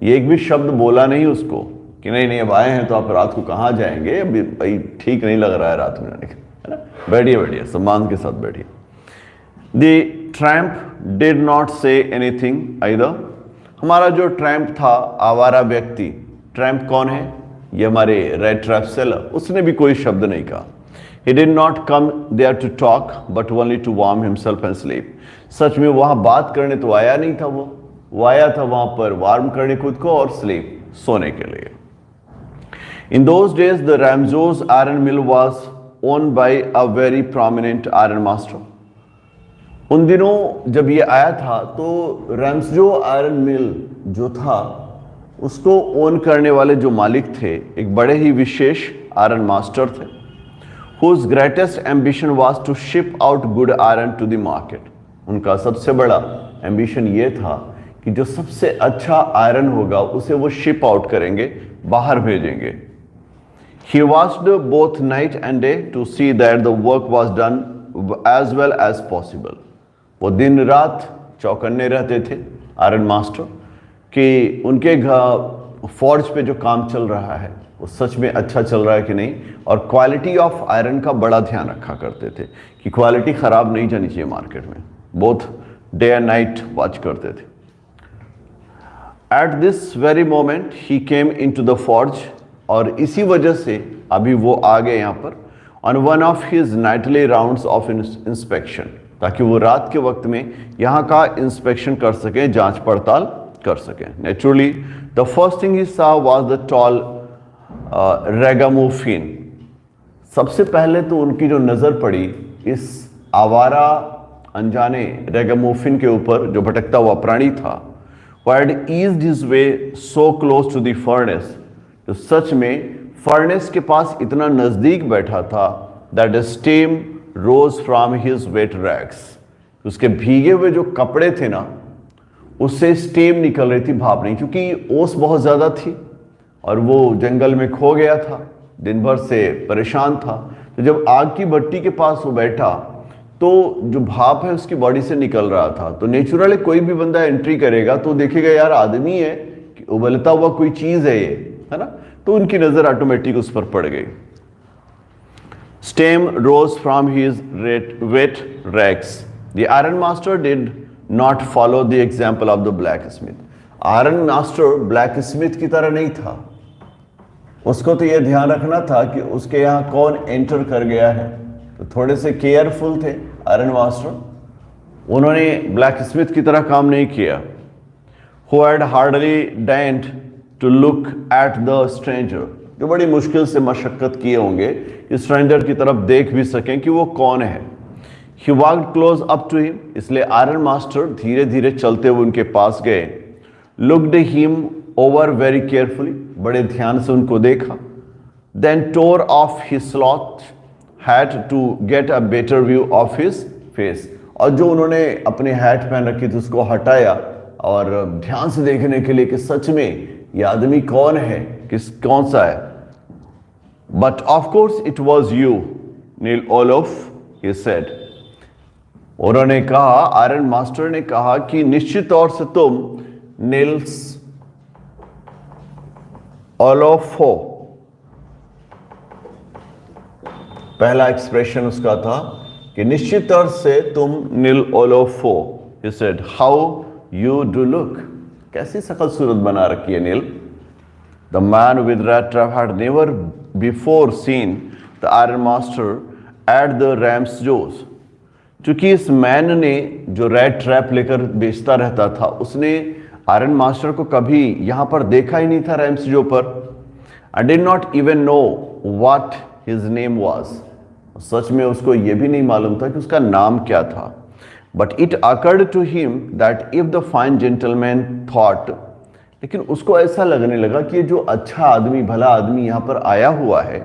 ये एक भी शब्द बोला नहीं उसको कि नहीं नहीं अब आए हैं तो आप रात को कहाँ जाएंगे, अभी भाई ठीक नहीं लग रहा है रात में जाने का, है ना, बैठिए बैठिए, सम्मान के साथ बैठिए। The tramp did not say anything either. हमारा जो ट्रैम्प था, आवारा व्यक्ति, ट्रैम्प कौन है? ये हमारे रेड ट्रैप सेलर, उसने भी कोई शब्द नहीं कहा। He did not come there to talk, but only to warm himself and sleep. सच में वहां बात करने तो आया नहीं था, वो आया था वहां पर वार्म करने खुद को और स्लीप, सोने के लिए। In those days, the Ramzo's iron mill was owned by a very prominent iron master. उन दिनों जब ये आया था तो रैम्सजो आयरन मिल जो था उसको ओन करने वाले जो मालिक थे एक बड़े ही विशेष आयरन मास्टर थे, whose greatest ambition was to ship out good iron to the market. उनका सबसे बड़ा एम्बिशन ये था कि जो सबसे अच्छा आयरन होगा उसे वो शिप आउट करेंगे, बाहर भेजेंगे। He watched both night and day to see that the work was done as well as possible. वो दिन रात चौकन्ने रहते थे आयरन मास्टर कि उनके फॉर्ज पे जो काम चल रहा है वो सच में अच्छा चल रहा है कि नहीं, और क्वालिटी ऑफ आयरन का बड़ा ध्यान रखा करते थे कि क्वालिटी खराब नहीं जानी चाहिए मार्केट में। Both day and night watch करते थे। At this very moment he came in to the forge, और इसी वजह से अभी वो आ गए यहाँ पर on one of his Knightley rounds of inspection, ताकि वो रात के वक्त में यहाँ का इंस्पेक्शन कर सकें, जांच पड़ताल कर सकें। Naturally the first thing he saw was the tall ragamuffin. सबसे पहले तो उनकी जो नजर पड़ी इस आवारा अनजाने रेगामुफिन के ऊपर जो भटकता हुआ प्राणी था, who had eased his way so close to the furnace, जो सच में फर्नेस के पास इतना नजदीक बैठा था, that a steam rose from his wet rags. उसके भीगे हुए जो कपड़े थे ना उससे स्टीम निकल रही थी, भाप नहीं, क्योंकि ओस बहुत ज़्यादा थी और वो जंगल में खो गया था, दिन भर से परेशान था। तो जब आग की भट्टी के पास वो बैठा तो जो भाप है उसकी बॉडी से निकल रहा था, तो नेचुरली कोई भी बंदा एंट्री करेगा तो देखेगा यार आदमी है कि उबलता हुआ कोई चीज़ है ये, है ना, तो उनकी नज़र ऑटोमेटिक उस पर पड़ गई। Steam rose from his wet rags. The iron master did not follow the example of the blacksmith. Iron master blacksmith की तरह नहीं था, उसको तो यह ध्यान रखना था कि उसके यहाँ कौन एंटर कर गया है, तो थोड़े से केयरफुल थे आयरन मास्टर, उन्होंने ब्लैक स्मिथ की तरह काम नहीं किया। Who had hardly deigned to look at the stranger, जो बड़ी मुश्किल से मशक्कत किए होंगे कि स्ट्रेंजर की तरफ देख भी सकें कि वो कौन है। He walked close up to him, इसलिए आयरन मास्टर धीरे धीरे चलते हुए उनके पास गए। Looked him over very carefully, बड़े ध्यान से उनको देखा। Then tore off his cloth hat to get a better view of his face, और जो उन्होंने अपने हैट पहन रखी थी उसको हटाया और ध्यान से देखने के लिए कि सच में ये आदमी कौन है, कौन सा है। But of course it was you, Neil Olof, he said. उन्होंने कहा, आयरन मास्टर ने कहा कि निश्चित तौर से तुम नील्स ओलोफो, पहला एक्सप्रेशन उसका था कि निश्चित तौर से तुम नील ओलोफो। He said, how you do look, कैसी शकल सूरत बना रखी है नील। The man with Rattrap had never before seen the iron master at the Ram's Jaws. चूंकि इस मैन ने जो रेड ट्रैप लेकर बेचता रहता था, उसने आयरन मास्टर को कभी यहां पर देखा ही नहीं था रैम्स जो पर। I did not even know what his name was. सच में उसको यह भी नहीं मालूम था कि उसका नाम क्या था। But it occurred to him that if the fine gentleman thought, लेकिन उसको ऐसा लगने लगा कि जो अच्छा आदमी, भला आदमी यहाँ पर आया हुआ है,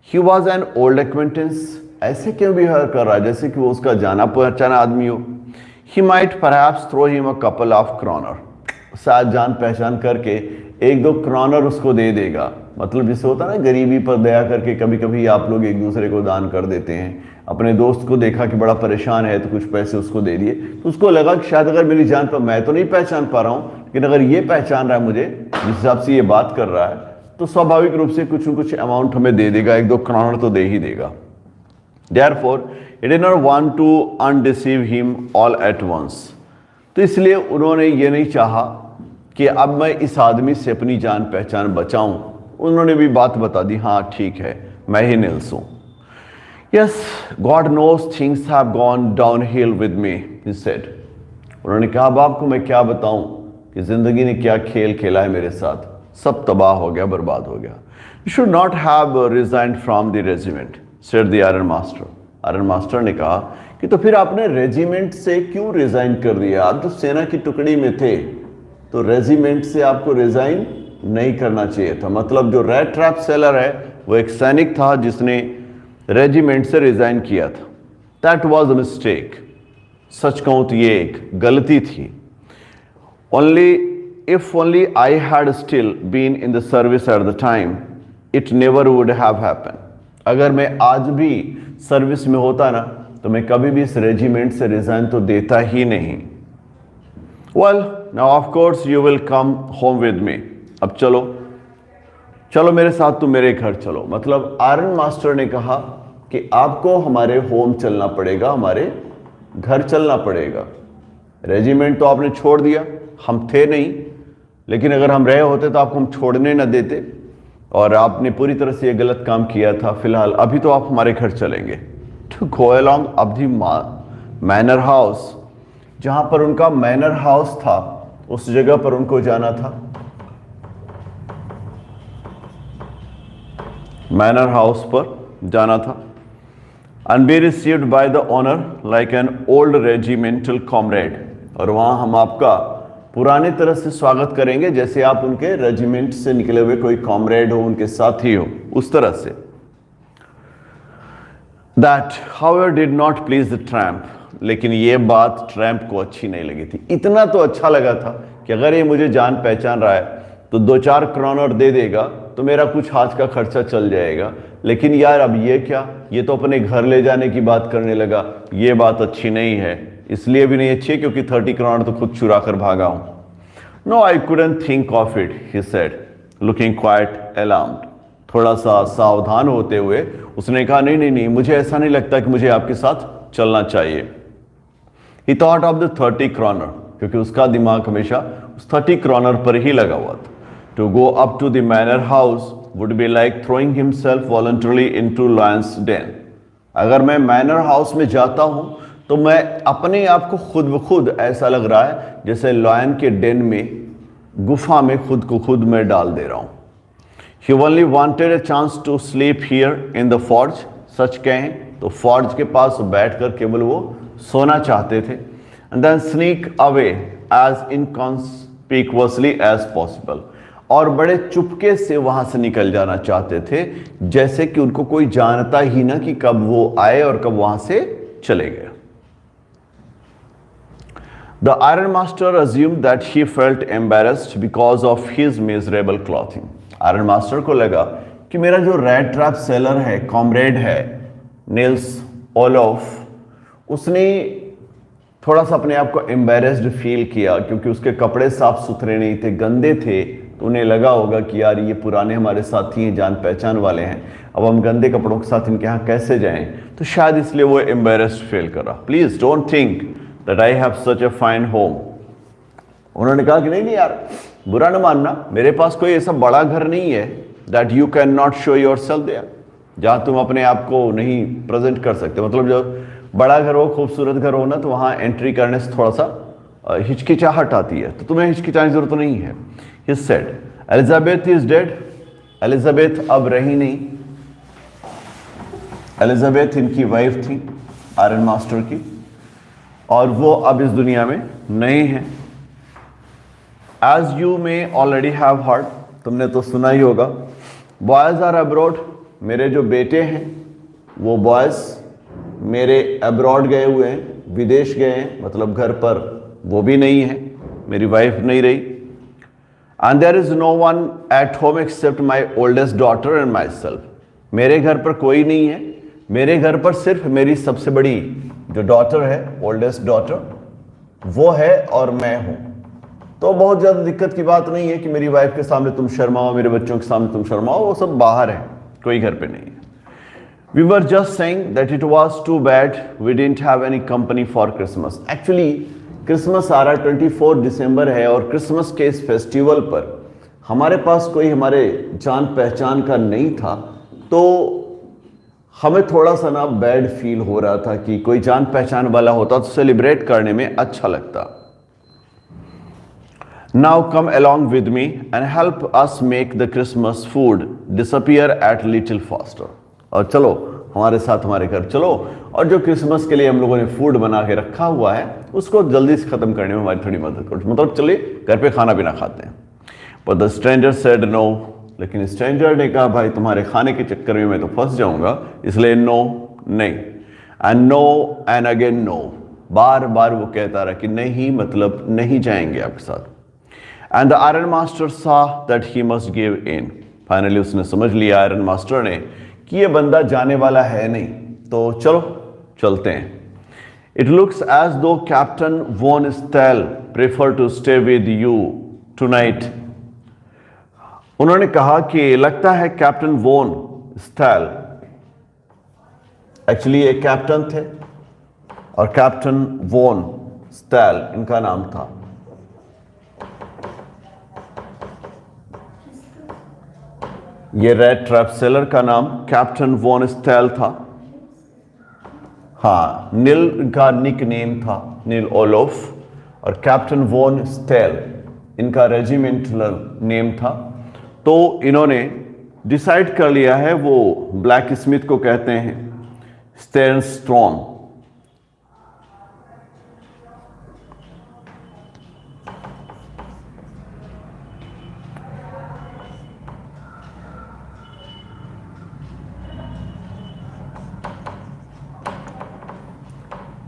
he was an old acquaintance, ऐसे क्यों बिहेव कर रहा है जैसे कि वो उसका जाना पहचाना आदमी हो। He might perhaps throw him a couple of kroner, शायद जान पहचान करके एक दो क्रॉनर उसको दे देगा। मतलब जिसे होता है ना, गरीबी पर दया करके कभी कभी आप लोग एक दूसरे को दान कर देते हैं। अपने दोस्त को देखा कि बड़ा परेशान है तो कुछ पैसे उसको दे दिए, तो उसको लगा कि शायद अगर मेरी जान पर, मैं तो नहीं पहचान पा रहा हूँ, लेकिन अगर ये पहचान रहा है मुझे, जिस हिसाब से ये बात कर रहा है, तो स्वाभाविक रूप से कुछ न कुछ अमाउंट हमें दे देगा, एक दो क्रॉनर तो दे ही देगा। Therefore, he did not want to undeceive him all at once. तो इसलिए उन्होंने ये नहीं चाहा कि अब मैं इस आदमी से अपनी जान पहचान बचाऊं। उन्होंने भी बात बता दी, हाँ ठीक है, मैं ही नील्स हूं। Yes, God knows things have gone downhill with me, he said. उन्होंने कहा, अब आपको मैं क्या बताऊं कि जिंदगी ने क्या खेल खेला है मेरे साथ, सब तबाह हो गया, बर्बाद हो गया। You should not have resigned from the regiment, said the iron master. Iron master ने कहा कि तो फिर आपने रेजिमेंट से क्यों रिजाइन कर दिया? आप तो सेना की टुकड़ी में थे, तो रेजिमेंट से आपको रिजाइन नहीं करना चाहिए था। मतलब जो रेड ट्रैप सेलर है वो एक सैनिक था जिसने रेजिमेंट से रिजाइन किया था। That was a mistake. सच कहूं तो ये एक गलती थी। If only I had still been in the service at the time, it never would have happen. अगर मैं आज भी सर्विस में होता ना, तो मैं कभी भी इस रेजिमेंट से रिजाइन तो देता ही नहीं। Well, now of course you will come home with me. अब चलो चलो मेरे साथ, तुम मेरे घर चलो। मतलब आयरन मास्टर ने कहा कि आपको हमारे होम चलना पड़ेगा, हमारे घर चलना पड़ेगा। रेजिमेंट तो आपने छोड़ दिया, हम थे नहीं, लेकिन अगर हम रहे होते तो आपको हम छोड़ने न देते, और आपने पूरी तरह से ये गलत काम किया था। फिलहाल अभी तो आप हमारे घर चलेंगे। To go along up the manor house, जहां पर उनका मैनर हाउस था, उस जगह पर उनको जाना था। मैनर हाउस पर जाना था। And be received by the honour like an old regimental comrade, और वहां हम आपका पुराने तरह से स्वागत करेंगे, जैसे आप उनके रेजिमेंट से निकले हुए कोई कॉमरेड हो, उनके साथी हो, उस तरह से। That however did not please the tramp, लेकिन ये बात ट्रैम्प को अच्छी नहीं लगी थी। इतना तो अच्छा लगा था कि अगर ये मुझे जान पहचान रहा है तो 2-4 क्रॉनर दे देगा तो मेरा कुछ आज का खर्चा चल जाएगा। लेकिन यार अब ये क्या, ये तो अपने घर ले जाने की बात करने लगा। ये बात अच्छी नहीं है। इसलिए भी नहीं अच्छी है क्योंकि 30 क्रॉनर तो खुद चुरा कर भागा हूं। No I couldn't think of it, he said, looking quite alarmed. थोड़ा सा सावधान होते हुए उसने कहा, नहीं नहीं नहीं, मुझे ऐसा नहीं लगता कि मुझे आपके साथ चलना चाहिए। ही थॉट ऑफ द 30 क्रॉनर, क्योंकि उसका दिमाग हमेशा उस 30 क्रॉनर पर ही लगा हुआ था। To go up to the manor house would be like throwing himself voluntarily into lion's den. अगर मैं मैनर हाउस में जाता हूं तो मैं अपने आप को खुद ब खुद ऐसा लग रहा है जैसे लॉयन के डेन में, गुफा में खुद को खुद में डाल दे रहा हूं। He only wanted a chance to sleep here in the forge. सच कहें तो फॉर्ज के पास बैठकर केवल वो सोना चाहते थे। And then sneak away as inconspicuously as possible. और बड़े चुपके से वहां से निकल जाना चाहते थे, जैसे कि उनको कोई जानता ही ना कि कब वो आए और कब वहां से चले गए। The iron master assumed that he felt embarrassed because of his miserable clothing. Iron master को लगा कि मेरा जो रेड ट्रैप सेलर है, कॉमरेड है, नील्स ओलोफ, उसने थोड़ा सा अपने आप को एम्बेरेस्ड फील किया क्योंकि उसके कपड़े साफ सुथरे नहीं थे, गंदे थे। तो उन्हें लगा होगा कि यार ये पुराने हमारे साथी हैं, जान पहचान वाले हैं, अब हम गंदे कपड़ों के साथ इनके यहाँ कैसे जाएं। तो शायद इसलिए वो एम्बेरेस्ड फील कर रहा। Please don't think that I have such a fine home. उन्होंने कहा कि नहीं नहीं यार, बुरा न मानना, मेरे पास कोई ऐसा बड़ा घर नहीं है that you can not show yourself there, जहाँ तुम अपने आप को नहीं प्रेजेंट कर सकते। मतलब जो बड़ा घर हो, खूबसूरत घर हो ना, तो वहाँ एंट्री करने से थोड़ा सा हिचकिचाहट आती है, तो तुम्हें हिचकिचाने की जरूरत नहीं है। He said, Elizabeth is dead. Elizabeth अब रही नहीं। एलिजाबेथ इनकी वाइफ थी, आयरन मास्टर की, और वो अब इस दुनिया में नहीं है। As you may already have heard, तुमने तो सुना ही होगा, बॉयज आर अब्रॉड, मेरे जो बेटे हैं वो बॉयज मेरे अब्रॉड गए हुए हैं, विदेश गए हैं, मतलब घर पर वो भी नहीं है, मेरी वाइफ नहीं रही। And there is no one at home except my oldest daughter and myself, मेरे घर पर कोई नहीं है, मेरे घर पर सिर्फ मेरी सबसे बड़ी जो डॉटर है, ओल्डेस्ट डॉटर, वो है और मैं हूं। तो बहुत ज़्यादा दिक्कत की बात नहीं है कि मेरी वाइफ के सामने तुम शर्माओ, मेरे बच्चों के सामने तुम शर्माओ, वो सब बाहर है, कोई घर पे नहीं है। We were just saying that it was too bad we didn't have any company for Christmas. Actually, Christmas आ रहा 24 दिसंबर है और क्रिसमस के इस फेस्टिवल पर हमारे पास कोई हमारे जान पहचान का नहीं था, तो हमें थोड़ा सा ना बैड फील हो रहा था कि कोई जान पहचान वाला होता तो सेलिब्रेट करने में अच्छा लगता। Now come along with me and help us make the Christmas food disappear at little faster. और चलो हमारे साथ हमारे घर चलो, और जो क्रिसमस के लिए हम लोगों ने फूड बना के रखा हुआ है उसको जल्दी से खत्म करने में हमारी थोड़ी मदद करो। मतलब चलिए घर पे खाना पीना खाते हैं। But the stranger said no, लेकिन स्ट्रेंजर ने कहा भाई तुम्हारे खाने के चक्कर में मैं तो फंस जाऊंगा, इसलिए नो नहीं, and no and again no, बार बार वो कहता रहा कि नहीं, मतलब नहीं जाएंगे आपके साथ। And the iron master saw that he must give in, finally उसने समझ लिया आयरन मास्टर ने कि ये बंदा जाने वाला है नहीं, तो चलो चलते हैं। It looks as though Captain von Stahle prefer to stay with you tonight. उन्होंने कहा कि लगता है कैप्टन वॉन स्टेल एक्चुअली एक कैप्टन थे और कैप्टन वॉन स्टेल इनका नाम था। ये रैट्रैप सेलर का नाम कैप्टन वॉन स्टेल था। हाँ, नील का निक नेम था, नील ओलोफ, और कैप्टन वॉन स्टेल इनका रेजिमेंटल नेम था। तो इन्होंने डिसाइड कर लिया है, वो ब्लैक स्मिथ को कहते हैं स्टेन स्ट्रॉन्ग।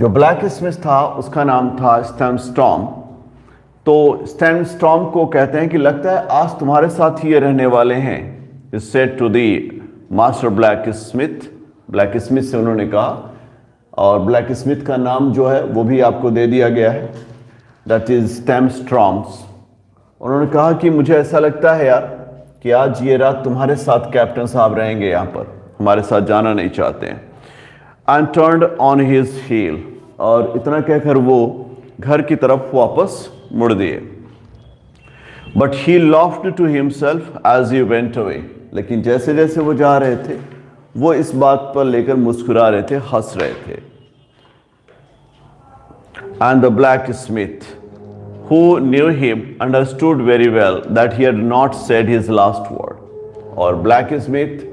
जो ब्लैक स्मिथ था उसका नाम था स्टैन स्टॉर्म। तो स्टैन स्टॉर्म को कहते हैं कि लगता है आज तुम्हारे साथ ही ये रहने वाले हैं, is said to the master blacksmith. Blacksmith से उन्होंने कहा, और ब्लैक स्मिथ का नाम जो है वो भी आपको दे दिया गया है, दैट इज स्टैन स्ट्रॉम्स। उन्होंने कहा कि मुझे ऐसा लगता है यार कि आज ये रात तुम्हारे साथ कैप्टन साहब रहेंगे, यहाँ पर हमारे साथ जाना नहीं चाहते हैं। And turned on his heel, और इतना कहकर वो घर की तरफ वापस मुड़ दिए। But he laughed to himself as he went away, लेकिन जैसे जैसे वो जा रहे थे वो इस बात पर लेकर मुस्कुरा रहे थे, हंस रहे थे। And the blacksmith who knew him understood very well that he had not said his last word, और blacksmith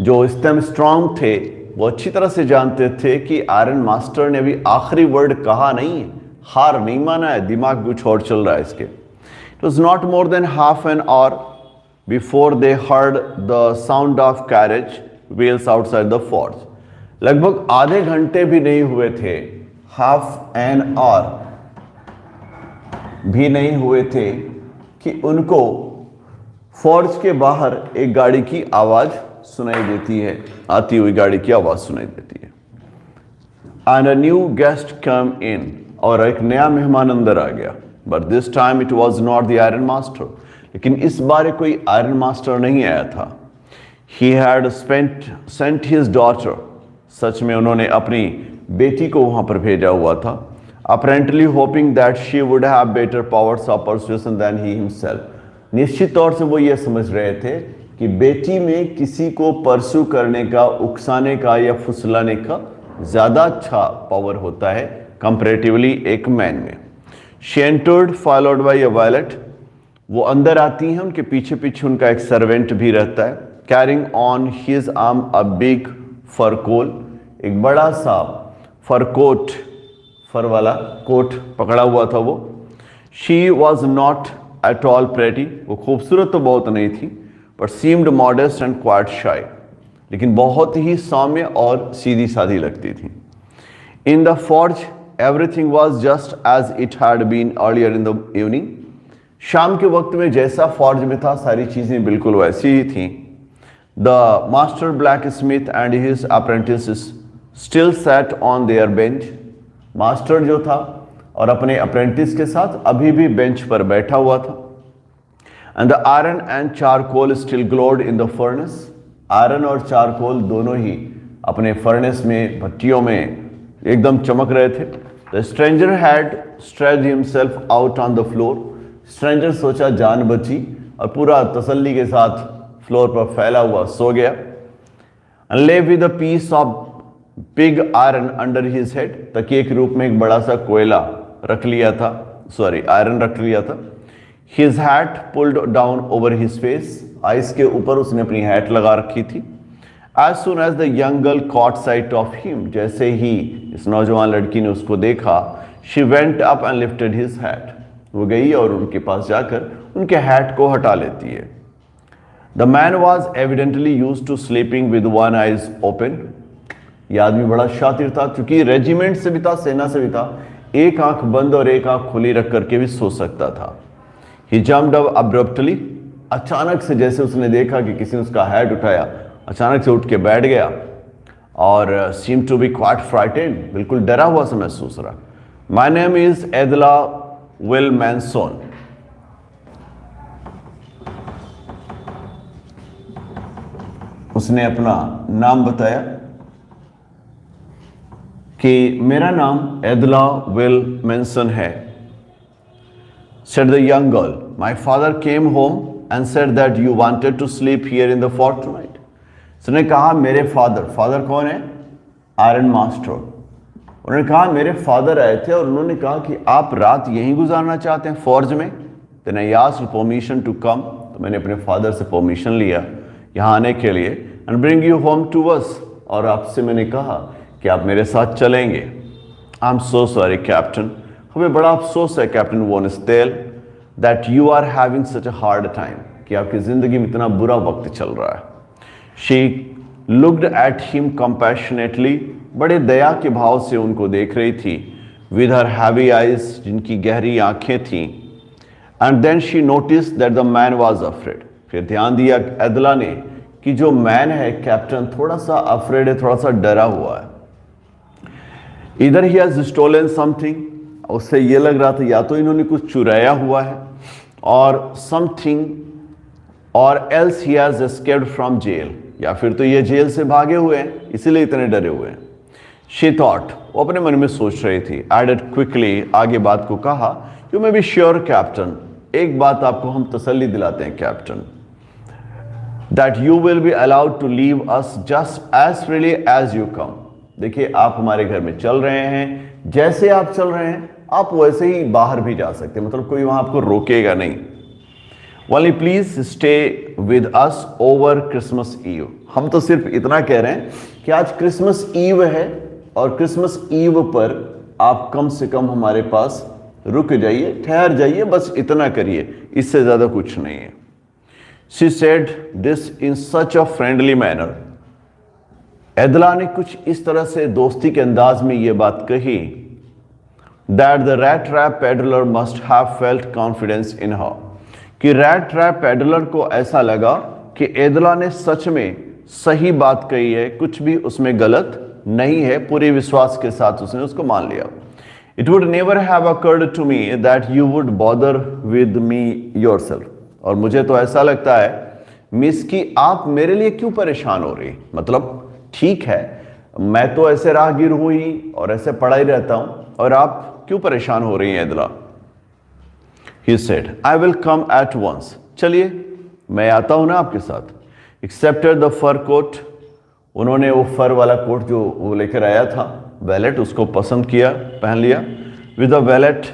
जो स्टेम स्ट्रॉन्ग थे वो अच्छी तरह से जानते थे कि आयरन मास्टर ने अभी आखिरी वर्ड कहा नहीं है, हार नहीं माना है, दिमाग कुछ और चल रहा है इसके। It was not more than half an hour before they heard the sound of carriage wheels outside the fort. लगभग आधे घंटे भी नहीं हुए थे, हाफ एन आवर भी नहीं हुए थे कि उनको फोर्ज के बाहर एक गाड़ी की आवाज सुनाई देती है, आती हुई गाड़ी की आवाज सुनाई देती है। And a new guest come in, और एक नया मेहमान अंदर आ गया। But this time it was not the iron master, लेकिन इस बार कोई आयरन मास्टर नहीं आया था। He had sent his daughter, सच में उन्होंने अपनी बेटी को वहां पर भेजा हुआ था। Apparently hoping that she would have better powers of persuasion than he himself. निश्चित तौर से वो ये समझ रहे थे कि बेटी में किसी को परसू करने का, उकसाने का या फुसलाने का ज्यादा अच्छा पावर होता है कंपैरेटिवली एक मैन में। She entered followed by a valet, वो अंदर आती हैं, उनके पीछे पीछे उनका एक सर्वेंट भी रहता है। Carrying on his arm a big fur coat, एक बड़ा सा फर कोट, फर वाला कोट पकड़ा हुआ था वो। She was not at all pretty, वो खूबसूरत तो बहुत नहीं थी, but seemed modest and quite शाई, लेकिन बहुत ही सौम्य और सीधी सादी लगती थी। In the forge everything was just as it had been earlier in the evening, शाम के वक्त में जैसा फॉर्ज में था सारी चीजें बिल्कुल वैसी ही थी। The master black Smith and his apprentice still sat on their bench, master जो था और अपने अप्रेंटिस के साथ अभी भी बेंच पर बैठा हुआ था। And the iron and charcoal still glowed in the furnace, iron और चारकोल दोनों ही अपने फर्नेस में, भट्टियों में एकदम चमक रहे थे। The stranger had stretched himself out on the floor, stranger सोचा जान बची और पूरा तसल्ली के साथ फ्लोर पर फैला हुआ सो गया। And lay with a piece of big iron under his head, तकिए के रूप में एक बड़ा सा कोयला रख लिया था, आयरन रख लिया था। His hat pulled down over his face, आइस के ऊपर उसने अपनी हैट लगा रखी थी। As soon as the young girl caught sight of him, जैसे ही इस नौजवान लड़की ने उसको देखा, she went up and lifted his hat, वो गई और उनके पास जाकर उनके हैट को हटा लेती है। The man was evidently used to sleeping with one eyes open, यह आदमी बड़ा शातिर था, क्योंकि रेजिमेंट से भी था, सेना से भी था, एक आंख बंद और एक आंख खुली रख करके भी सो सकता था। ही जम्प्ड अप अब्रप्टली, अचानक से जैसे उसने देखा कि किसी ने उसका हैट उठाया, अचानक से उठ के बैठ गया और seem to be quite frightened, बिल्कुल डरा हुआ सा महसूस रहा। My name is Edla Willmansson, उसने अपना नाम बताया कि मेरा नाम एदला विल मैनसन है। Said the young girl, my father came home and said that you wanted to sleep here in the fort tonight. उसने कहा मेरे फादर कौन है? Iron master. उन्होंने कहा मेरे फादर आए थे और उन्होंने कहा कि आप रात यहीं गुजारना चाहते हैं फौज में। Then I asked permission to come, तो मैंने अपने फादर से परमिशन लिया यहाँ आने के लिए, and bring you home to us, और आपसे मैंने कहा कि आप मेरे साथ चलेंगे। I'm so sorry कैप्टन, हमें बड़ा अफसोस है captain von Stahl, that you are having such a hard time, कि आपकी जिंदगी में इतना बुरा वक्त चल रहा है। She looked at him compassionately, बड़े दया के भाव से उनको देख रही थी, विद हर हैवी आइज, जिनकी गहरी आंखें थीं। And then she notice that the man was afraid, फिर ध्यान दिया एदला ने कि जो मैन है कैप्टन थोड़ा सा अफ्रेड है, थोड़ा सा डरा हुआ है। इधर ही हैज स्टोलन समथिंग, उससे ये लग रहा था या तो इन्होंने कुछ चुराया हुआ है, और something or else he has escaped from jail, या फिर तो ये जेल से भागे हुए हैं इसीलिए इतने डरे हुए हैं। शी थॉट, वो अपने मन में सोच रही थी। एडेड क्विकली, आगे बात को कहा, you may be sure captain, एक बात आपको हम तसल्ली दिलाते हैं captain, that you will be allowed to leave us just as freely as you come. देखिए आप हमारे घर में चल रहे हैं, जैसे आप चल रहे हैं आप वैसे ही बाहर भी जा सकते हैं, मतलब कोई वहां आपको रोकेगा नहीं। Only please stay with us over Christmas Eve. हम तो सिर्फ इतना कह रहे हैं कि आज क्रिसमस ईव है और क्रिसमस ईव पर आप कम से कम हमारे पास रुक जाइए, ठहर जाइए, बस इतना करिए, इससे ज्यादा कुछ नहीं है। She said this in such a friendly manner. एदला ने कुछ इस तरह से दोस्ती के अंदाज में ये बात कही, that the Rattrap peddler must have felt confidence in her, कि Rattrap peddler को ऐसा लगा कि एदला ने सच में सही बात कही है, कुछ भी उसमें गलत नहीं है, पूरे विश्वास के साथ उसने उसको मान लिया। It would never have occurred to me that you would bother with me yourself. और मुझे तो ऐसा लगता है मिस कि आप मेरे लिए क्यों परेशान हो रही, मतलब ठीक है मैं तो ऐसे राहगीर हूं ही और ऐसे पढ़ा ही रहता हूं और आप क्यों परेशान हो रही हैं इदला. He said, I will come at once. चलिए मैं आता हूं ना आपके साथ. Accepted the fur coat. उन्होंने वो फर वाला कोट जो वो लेकर आया था वैलेट उसको पसंद किया, पहन लिया. With the valet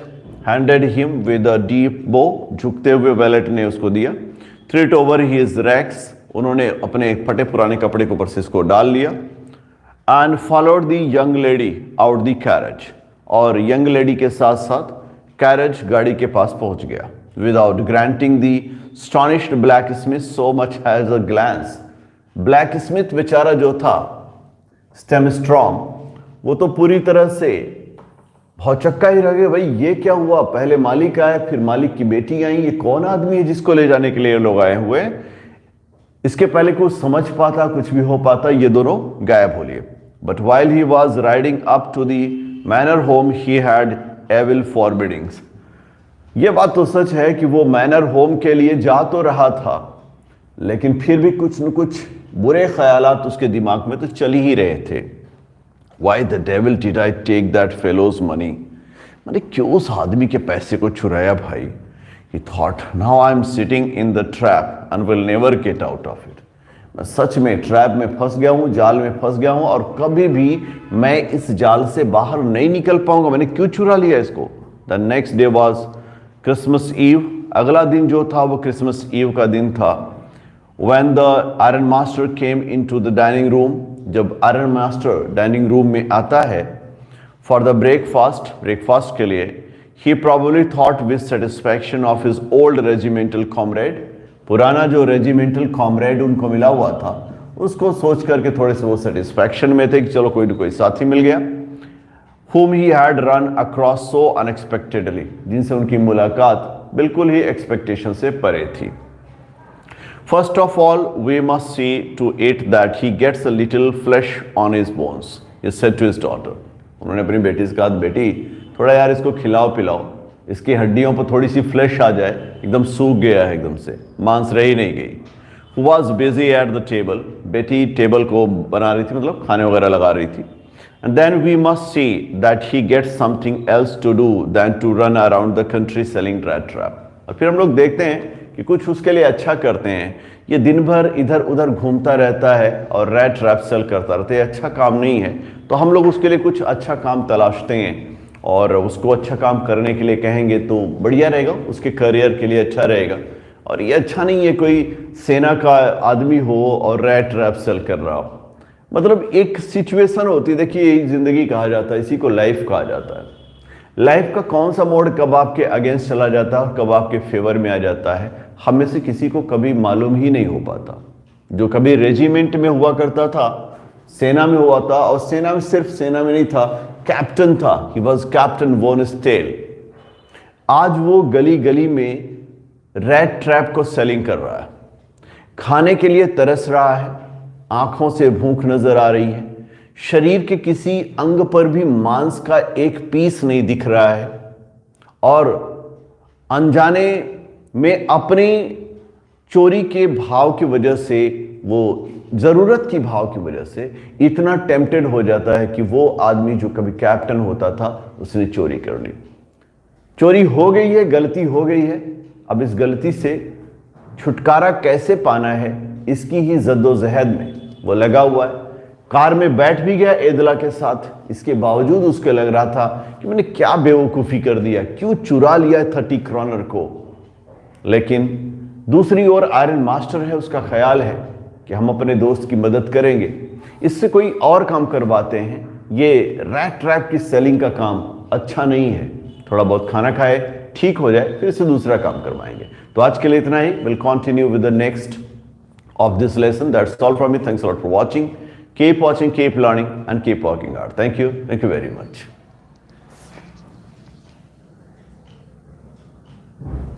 handed him with a deep bow. झुकते हुए वैलेट ने उसको दिया. Threw it over his racks. उन्होंने अपने फटे पुराने कपड़े के ऊपर से इसको डाल लिया. And followed the young lady out the carriage. और यंग लेडी के साथ साथ कैरेज गाड़ी के पास पहुंच गया. Without granting the astonished blacksmith so much as a glance. Black Smith बेचारा जो था स्टेमस्ट्रॉम वो तो पूरी तरह से भौचक्का ही रह गए. भाई ये क्या हुआ, पहले मालिक आए फिर मालिक की बेटी आई, ये कौन आदमी है जिसको ले जाने के लिए लोग आए हुए. इसके पहले कुछ समझ पाता कुछ भी हो पाता, ये दोनों गायब हो लिए. But while he was riding up to the manor home he had evil forebodings. ये बात तो सच है कि वो मैनर होम के लिए जा तो रहा था लेकिन फिर भी कुछ न कुछ बुरे ख्यालात उसके दिमाग में तो चल ही रहे थे. Why the devil did I take that fellow's money. मैंने क्यों उस आदमी के पैसे को चुराया भाई. He thought now I am sitting in the trap and will never get out of it. मैं सच में ट्रैप में फंस गया हूँ, जाल में फंस गया हूँ और कभी भी मैं इस जाल से बाहर नहीं निकल पाऊंगा. मैंने क्यों चुरा लिया इसको. The next day was Christmas Eve. अगला दिन जो था वो क्रिसमस ईव का दिन था. When the iron master came into the dining room, जब आयरन मास्टर डाइनिंग रूम में आता है for the breakfast के लिए, he probably thought with satisfaction of his old regimental comrade. पुराना जो regimental comrade उनको मिला हुआ था उसको सोच करके थोड़े से वो satisfaction में थे कि चलो कोई न कोई साथी मिल गया. Whom he had run across so unexpectedly, जिनसे उनकी मुलाकात बिल्कुल ही expectation से परे थी. First of all, we must see to it that he gets a little flesh on his bones, he said to his daughter. उन्होंने अपनी बेटी से कहा, बेटी थोड़ा यार इसको खिलाओ पिलाओ, इसकी हड्डियों पर थोड़ी सी फ्लैश आ जाए, एकदम सूख गया है, एकदम से मांस रही नहीं गई. Who was busy at the table. बेटी टेबल को बना रही थी, मतलब खाने वगैरह लगा रही थी. And then we must see that he gets something else to do than to run around the country selling Rattrap. और फिर हम लोग देखते हैं कि कुछ उसके लिए अच्छा करते हैं. ये दिन भर इधर उधर घूमता रहता है और रैट ट्रैप सेल करता रहता है. ये अच्छा काम नहीं है, तो हम लोग उसके लिए कुछ अच्छा काम तलाशते हैं और उसको अच्छा काम करने के लिए कहेंगे तो बढ़िया रहेगा, उसके करियर के लिए अच्छा रहेगा. और ये अच्छा नहीं है कोई सेना का आदमी हो और रैट ट्रैप सेल कर रहा हो. मतलब एक सिचुएशन होती है, देखिए यही जिंदगी कहा जाता है, इसी को लाइफ कहा जाता है. लाइफ का कौन सा मोड कब आपके अगेंस्ट चला जाता है और कब आपके फेवर में आ जाता है, हम में से किसी को कभी मालूम ही नहीं हो पाता. जो कभी रेजिमेंट में हुआ करता था, सेना में हुआ था, और सेना में सिर्फ सेना में नहीं था, कैप्टन था, he was captain von Stahl. आज वो गली गली में रैट ट्रैप को सेलिंग कर रहा है, खाने के लिए तरस रहा है, आंखों से भूख नजर आ रही है, शरीर के किसी अंग पर भी मांस का एक पीस नहीं दिख रहा है, और अनजाने में अपनी चोरी के भाव की वजह से, वो जरूरत की भाव की वजह से इतना टेम्प्टेड हो जाता है कि वो आदमी जो कभी कैप्टन होता था उसने चोरी कर ली. चोरी हो गई है, गलती हो गई है, अब इस गलती से छुटकारा कैसे पाना है इसकी ही जद्दोजहद में वो लगा हुआ है. कार में बैठ भी गया एदला के साथ, इसके बावजूद उसके लग रहा था कि मैंने क्या बेवकूफ़ी कर दिया, क्यों चुरा लिया 30 क्रॉनर को. लेकिन दूसरी ओर आयरन मास्टर है, उसका ख्याल है कि हम अपने दोस्त की मदद करेंगे, इससे कोई और काम करवाते हैं. ये रैट ट्रैप की सेलिंग का काम अच्छा नहीं है, थोड़ा बहुत खाना खाए, ठीक हो जाए, फिर से दूसरा काम करवाएंगे. तो आज के लिए इतना ही. Will continue with the next of this lesson. That's all from me. Thanks a lot for watching. Keep watching, keep learning, and keep working hard. Thank you very much.